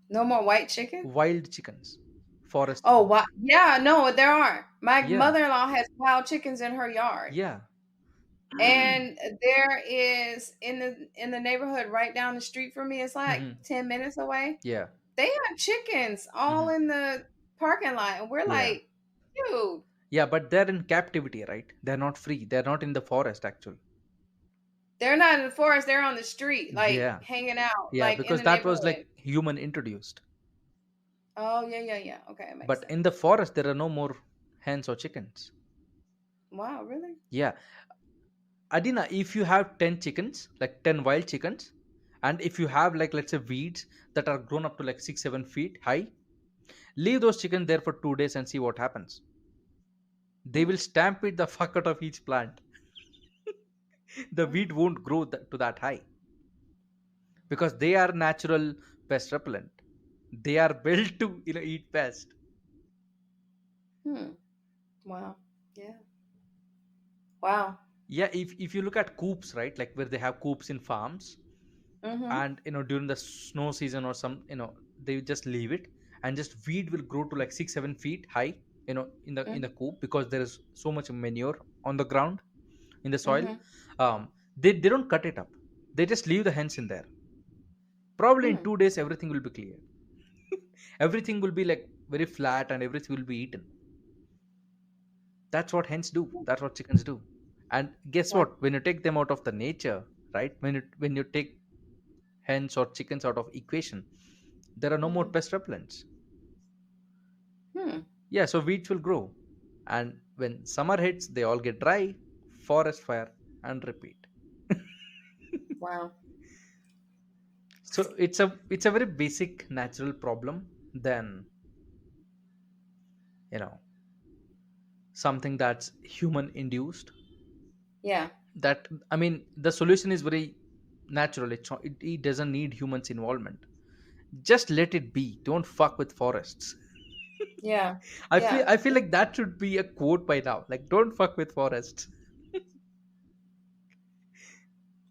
No more white chicken? Wild chickens, forest Oh, wow. chickens. Yeah, no, there aren't. My Yeah. mother-in-law has wild chickens in her yard. Yeah. And there is in the neighborhood right down the street from me, it's like Hmm. 10 minutes away. Yeah. They have chickens all Hmm. in the parking lot. And we're Yeah. like, dude, Yeah, but they're in captivity, right? They're not free. They're not in the forest, actually. they're not in the forest, they're on the street, like Yeah. hanging out, Yeah, like in because the that was like neighborhood. human introduced. Oh, yeah, yeah, yeah. Okay, it makes But in the sense. forest, there are no more hens or chickens. Wow, really? Yeah. Adina, if you have 10 chickens, like 10 wild chickens, and if you have, like, let's say, weeds that are grown up to like 6 7 feet high, leave those chickens there for 2 days and see what happens. They Hmm. will stampede the fuck out of each plant. The Hmm. weed won't grow to that high, because they are natural pest repellent. They are built to eat pest. Hmm. Wow. Yeah. Wow. Yeah, if you look at coops, right, like where they have coops in farms, Mm-hmm. and during the snow season or some, they just leave it, and just weed will grow to like 6 7 feet high, in the Mm-hmm. coop, because there is so much manure on the ground, in the soil. Mm-hmm. They don't cut it up. They just leave the hens in there. Probably in Hmm. 2 days everything will be cleared. Everything will be like very flat, and everything will be eaten. That's what hens do. That's what chickens do. And guess Wow. what? When you take them out of the nature, right? When you take hens or chickens out of equation, there are no more Mm-hmm. pest repellents. Hmm. Yeah, so weeds will grow. And when summer hits, they all get dry, forest fire, and repeat. Wow. So it's a very basic natural problem. Then, you know something that's human induced. Yeah. That, I mean, the solution is very natural. It doesn't need humans involvement. Just let it be. Don't fuck with forests. Yeah. I feel Yeah. I feel like that should be a quote by now. Like, don't fuck with forests.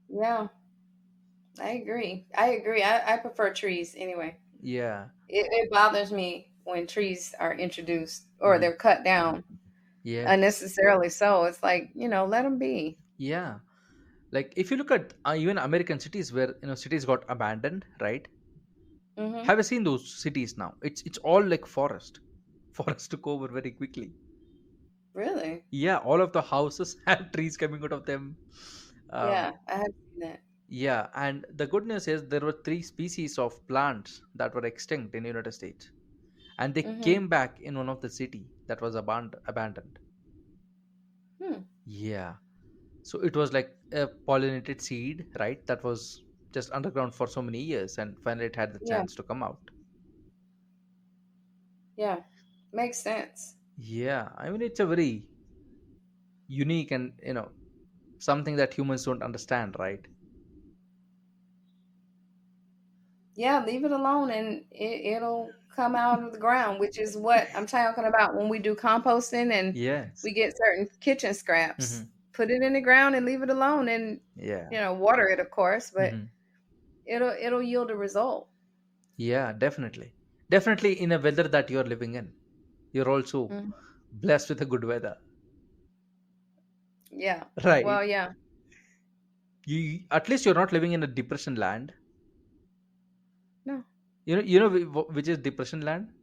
Yeah. I agree. I agree. I prefer trees anyway. Yeah. It bothers me when trees are introduced or Hmm. they're cut down Yeah. unnecessarily. So it's like, let them be. Yeah. Like, if you look at even American cities, where cities got abandoned, right? Hmm. Have you seen those cities now? It's all like forest. Forest took over very quickly. Really? Yeah, all of the houses have trees coming out of them. um, Yeah, I have seen that. yeah, and the good news is there were three species of plants that were extinct in United States, and they Hmm. came back in one of the city that was abandoned. Hmm. Yeah. So it was like a pollinated seed, right? That was just underground for so many years, and finally it had the Yeah. chance to come out. Yeah. Makes sense. Yeah, I mean, it's a very unique and something that humans don't understand, right? Yeah, leave it alone and it'll come out of the ground, which is what I'm talking about when we do composting and Yes. we get certain kitchen scraps. Hmm. Put it in the ground and leave it alone and Yeah. water it of course, but Hmm. it'll yield a result. Yeah, definitely. Definitely, in a weather that you're living in, you're also Mhm. blessed with a good weather. Yeah. Right? Well, yeah. You, at least you're not living in a depression land. No. Which is depression land?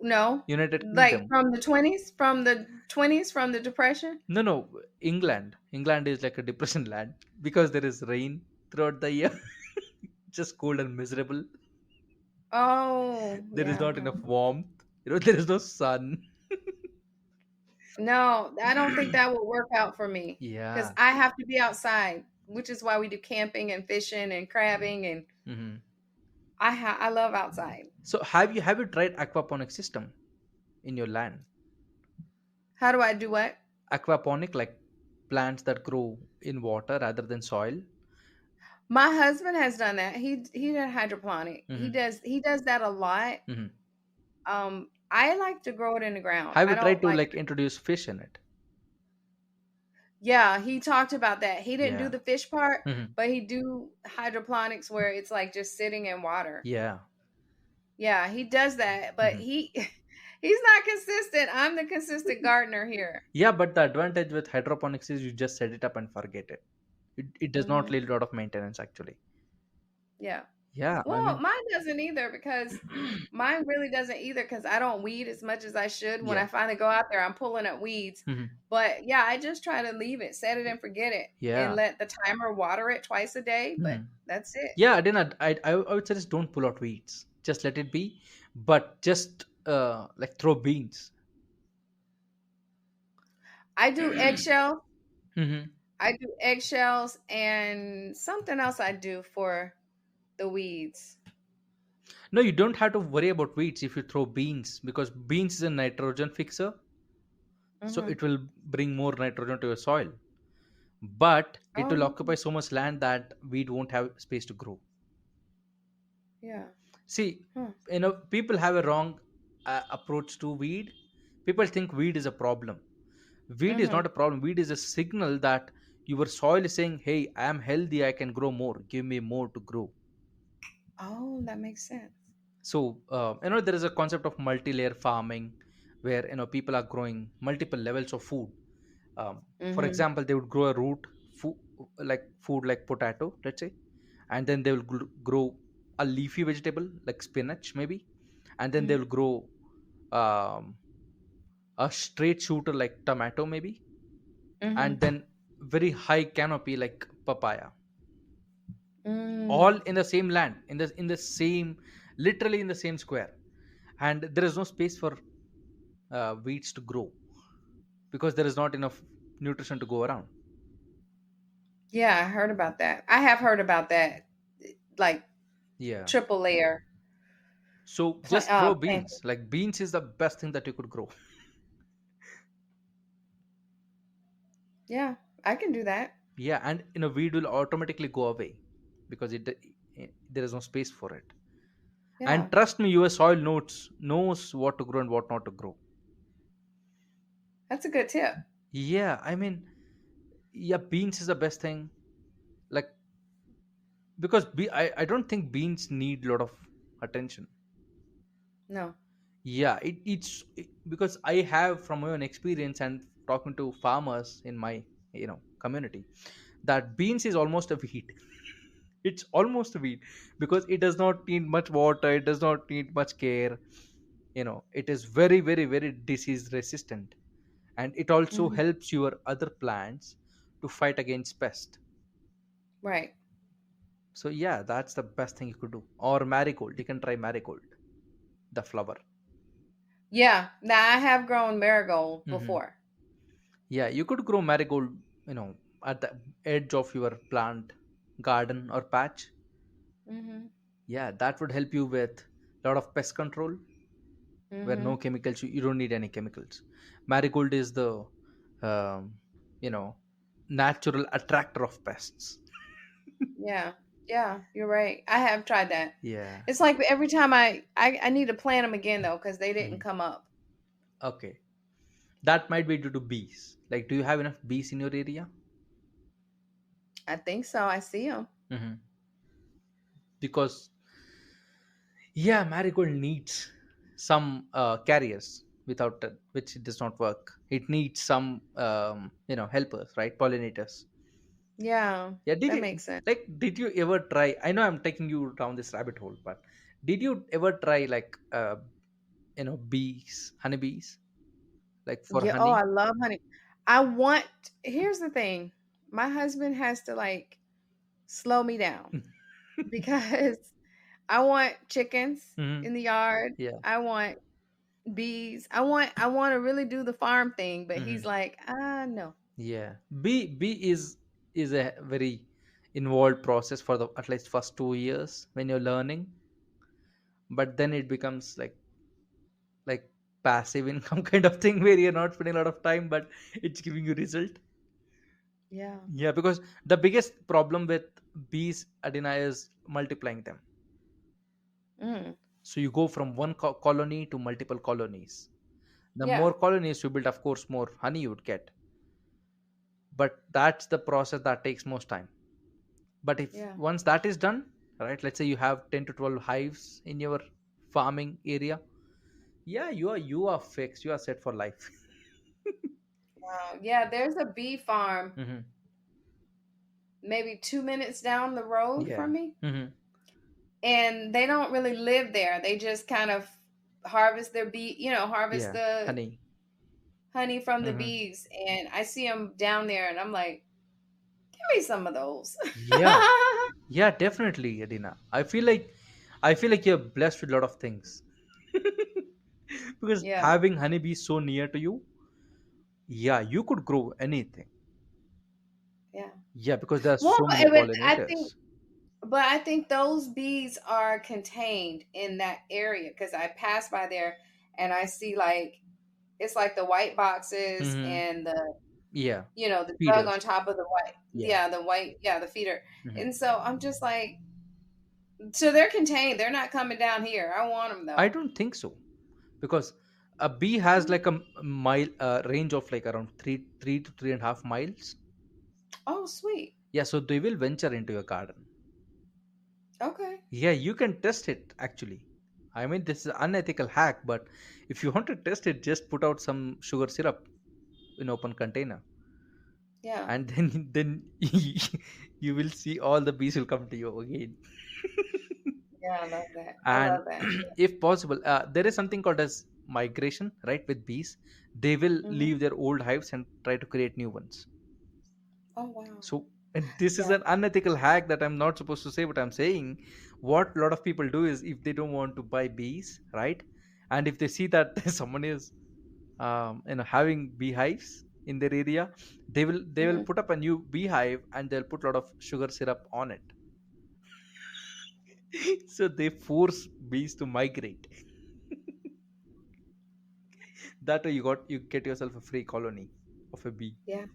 No. United Like Kingdom. from the 20s, from the depression? No, no, England. England is like a depression land because there is rain throughout the year, just cold and miserable. Oh, There is yeah. not enough warmth. There is no sun. No, I don't think that would work out for me because Yeah. I have to be outside, which is why we do camping and fishing and crabbing, and Hmm. I love outside. So have you tried aquaponic system in your land? How do I do what? Aquaponic, like plants that grow in water rather than soil. My husband has done that. He did hydroponic. He Hmm. does that a lot. Hmm. I like to grow it in the ground. Have you I tried don't to like. like introduce fish in it? Yeah, he talked about that. He didn't do Yeah. the fish part, Hmm. but he do hydroponics where it's like just sitting in water. Yeah. Yeah, he does that, but Hmm. he's not consistent. I'm the consistent gardener here. Yeah, but the advantage with hydroponics is you just set it up and forget it. It does not Hmm. need a lot of maintenance actually. Yeah. Yeah, I Well, mean, mine doesn't either because mine really doesn't either because I don't weed as much as I should. When yeah. I finally go out there, I'm pulling up weeds. Hmm. But yeah, I just try to leave it, set it and forget it, and Yeah. let the timer water it twice a day. But Hmm. that's it. Yeah, I didn't. I would suggest don't pull out weeds. Just let it be, but just like throw beans. I do eggshells. Hmm. I do eggshells and something else I do for the weeds. No, you don't have to worry about weeds if you throw beans, because beans is a nitrogen fixer, so Hmm. it will bring more nitrogen to your soil. But it will Oh, occupy so much land that weed won't have space to grow. yeah. See, Huh. people have a wrong approach to weed. People think weed is a problem. Weed is Hmm. not a problem. Weed is a signal that your soil is saying, "Hey, I am healthy. I can grow more. Give me more to grow." Oh, that makes sense. So there is a concept of multi-layer farming, where people are growing multiple levels of food. For Hmm. example, they would grow a food like potato, let's say, and then they will grow a leafy vegetable like spinach maybe, and then they will grow um, a straight shooter like tomato maybe, and Hmm. then very high canopy like papaya, all Mm. in the same land, in the same, literally in the same square, and there is no space for weeds to grow because there is not enough nutrition to go around. Yeah, I heard about that. I have heard about that, like Yeah. triple layer So just grow beans. planting. Like, beans is the best thing that you could grow. Yeah, I can do that. Yeah, and weed will automatically go away because there is no space for it. Yeah, And trust me, your soil knows what to grow and what not to grow. that's a good tip. Yeah, I mean, yeah, beans is the best thing. Like, because I don't think beans need a lot of attention. No. Yeah, because I have from my own experience and talking to farmers in my community, that beans is almost a weed. It's almost a weed because it does not need much water, it does not need much care. It is very, very, very disease resistant, and it also Hmm. helps your other plants to fight against pest. Right. So yeah, that's the best thing you could do. Or marigold, you can try marigold, the flower. Yeah. Now I have grown marigold Hmm. before. Yeah, you could grow marigold, at the edge of your plant garden or patch. Mm-hmm. Yeah, that would help you with a lot of pest control, where Mm-hmm. no chemicals, you don't need any chemicals. Marigold is the um, you know natural attractor of pests. Yeah. Yeah. You're right. I have tried that. Yeah. It's like every time I need to plant them again though because they didn't Mhm. come up. Okay, that might be due to bees. Like, do you have enough bees in your area? I think so. I see them. Hmm. Because yeah, marigold needs some carriers, without which it does not work. It needs some helpers, right? Pollinators. Yeah. Yeah, did That you makes sense. did you ever try? I know I'm taking you down this rabbit hole, but did you ever try, like, bees, honeybees, like for Yeah. Oh, honey? I love honey. I want. Here's the thing. My husband has to like slow me down because I want chickens Hmm. in the yard. Yeah. I want bees. I want to really do the farm thing, but he's Hmm. like, no. Yeah. Bee is a very involved process for the at least first 2 years when you're learning, but then it becomes like passive income kind of thing where you're not spending a lot of time, but it's giving you result. Yeah. Yeah, because the biggest problem with bees, Adina, is multiplying them. Mm. So you go from one colony to multiple colonies. The Yeah. more colonies you build, of course, more honey you would get. But that's the process that takes most time. But if Yeah. once that is done, right? Let's say you have 10 to 12 hives in your farming area. Yeah, you are fixed. You are set for life. Yeah. There's a bee farm Hmm. maybe 2 minutes down the road Yeah. from me, Hmm. and they don't really live there. They just kind of harvest their harvest Yeah. the Honey. honey from the Hmm. bees, and I see them down there, and I'm like, give me some of those. Yeah. Yeah, definitely, Adina. I feel like you're blessed with a lot of things. Because Yeah. having honeybees so near to you, yeah, you could grow anything. Yeah. Yeah, because there are Well, so many but I think pollinators. But I think those bees are contained in that area because I pass by there and I see like it's like the white boxes Hmm. and Yeah, the jug on feeders. top of the white, Yeah. yeah, the white, yeah, the feeder. Hmm. And so I'm just like, so they're contained. They're not coming down here. I want them I though. don't think so, because a bee has like a mile range of like around three to 3.5 miles. Oh, sweet. Yeah, so they will venture into your garden. Okay. Yeah, you can test it actually. I mean, this is an unethical hack, but if you want to test it, just put out some sugar syrup in open container, Yeah. and then you will see all the bees will come to you again. Yeah, I love that. I And love that. if possible, there is something called as migration, right? With bees, they will Hmm. leave their old hives and try to create new ones. Oh, wow. So, and this is Yeah. an unethical hack that I'm not supposed to say, but I'm saying what a lot of people do is, if they don't want to buy bees, right? And if they see that someone is having beehives in their area, they will Hmm. put up a new beehive and they'll put a lot of sugar syrup on it. So they force bees to migrate. That way you get yourself a free colony of a bee. Yeah.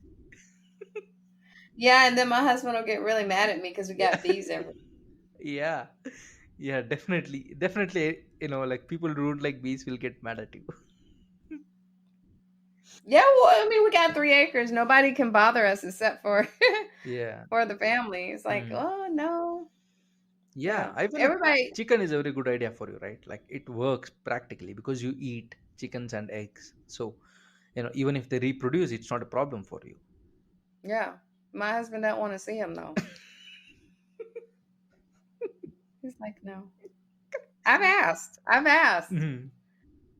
Yeah, and then my husband will get really mad at me because we got bees everywhere. Yeah, yeah, definitely, definitely. Like people who don't like bees will get mad at you. Yeah, well, I mean, we got 3 acres. Nobody can bother us except for Yeah. for the family. It's like, Mm. oh no, Yeah, yeah. I feel like Everybody, chicken is a very good idea for you, right? Like it works practically because you eat chickens and eggs. So, even if they reproduce, it's not a problem for you. yeah. My husband don't want to see him though. He's like, no. I've asked. I've asked. Mhm.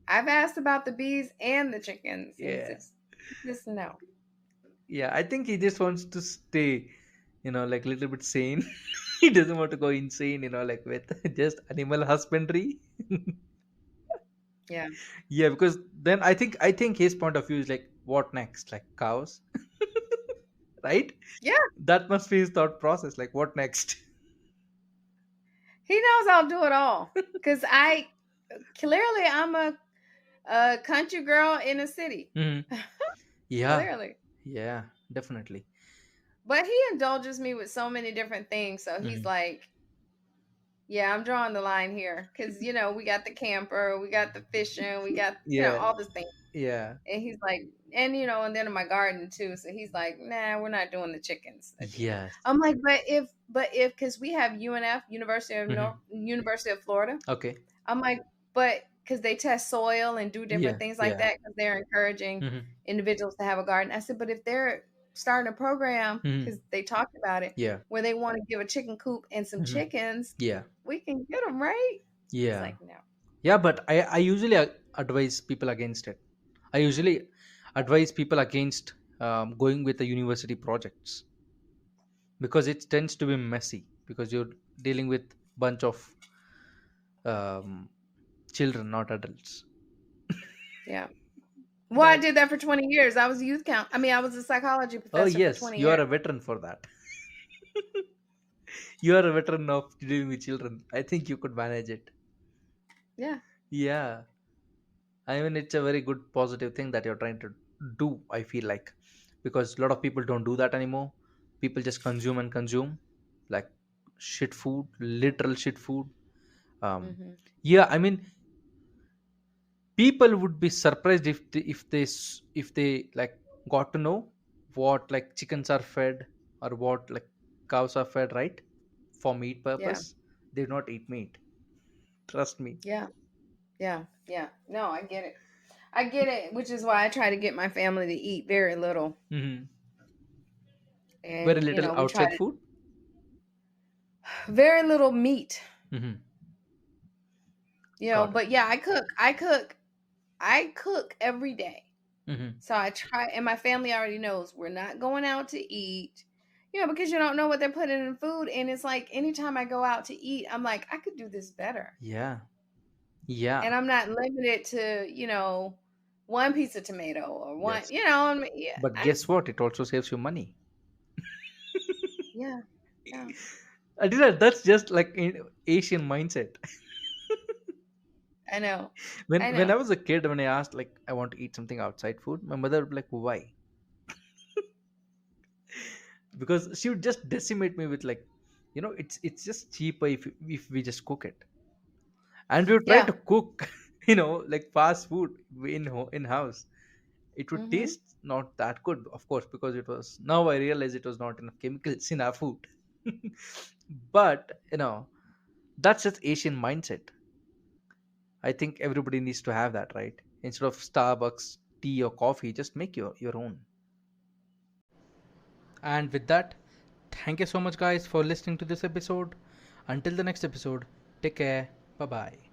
I've asked about the bees and the chickens. He's Yeah. just no. Yeah, I think he just wants to stay, like a little bit sane. He doesn't want to go insane, like with just animal husbandry. Yeah. Yeah, because then I think his point of view is like, what next? Like cows, right? Yeah. That must be his thought process. Like, what next? He knows I'll do it all. Cause I clearly I'm a country girl in a city. Mhm. Yeah, Clearly. yeah, definitely. But he indulges me with so many different things. So he's Mhm. like, yeah, I'm drawing the line here. Cause we got the camper, we got the fishing, we got, Yeah, all this things. yeah, And he's like, and then in my garden too. So he's like, nah, we're not doing the chickens again. yes. I'm like, because we have UNF, Hmm. University of Florida. Okay. I'm like, but because they test soil and do different Yeah, things like yeah. that, because they're encouraging Hmm. individuals to have a garden. I said, but if they're starting a program, Hmm. because they talked about it, Yeah. where they want to give a chicken coop and some Hmm. chickens, Yeah, we can get them, right? He's yeah, like, no. yeah. But I usually advise people against it. I usually advise people against going with the university projects because it tends to be messy because you're dealing with bunch of um, children, not adults. Yeah. Well, I That. did that for 20 years. I was a youth count. I mean, I was a psychology Oh professor for yes, 20 you are years. a veteran for that. You are a veteran of dealing with children. I think you could manage it. Yeah. Yeah, I mean it's a very good positive thing that you're trying to do. I feel like because a lot of people don't do that anymore. People just consume and consume, like shit food, literal shit food. Um, Hmm. yeah, I mean people would be surprised if they like got to know what like chickens are fed or what like cows are fed, right? For meat Yeah. purpose, they do not eat meat. Trust me. Yeah. Yeah. Yeah. No, I get it. I get it, which is why I try to get my family to eat very little. Hmm. Very And, little we try outside to food. very little meat, Hmm. Got it. but yeah, I cook every day. Hmm. So I try, and my family already knows we're not going out to eat, because you don't know what they're putting in food. And it's like anytime I go out to eat, I'm like, I could do this better. Yeah, yeah. And I'm not limited to, one piece of tomato or one, Yes, I mean, yeah, but guess what, it also saves you money. yeah, yeah, That's just like in Asian mindset. I know. when I when I know. was a kid, when I asked like I want to eat something outside food, my mother would be like, why? Because she would just decimate me with like, it's just cheaper if we just cook it. And we would try Yeah. to cook like fast food in house. It would Mm-hmm. taste not that good, of course, because it was, now I realize it was not enough chemicals in our food. But that's just Asian mindset. I think everybody needs to have that, right? Instead of Starbucks tea or coffee, just make your own. And with that, thank you so much, guys, for listening to this episode. Until the next episode, take care. Bye bye.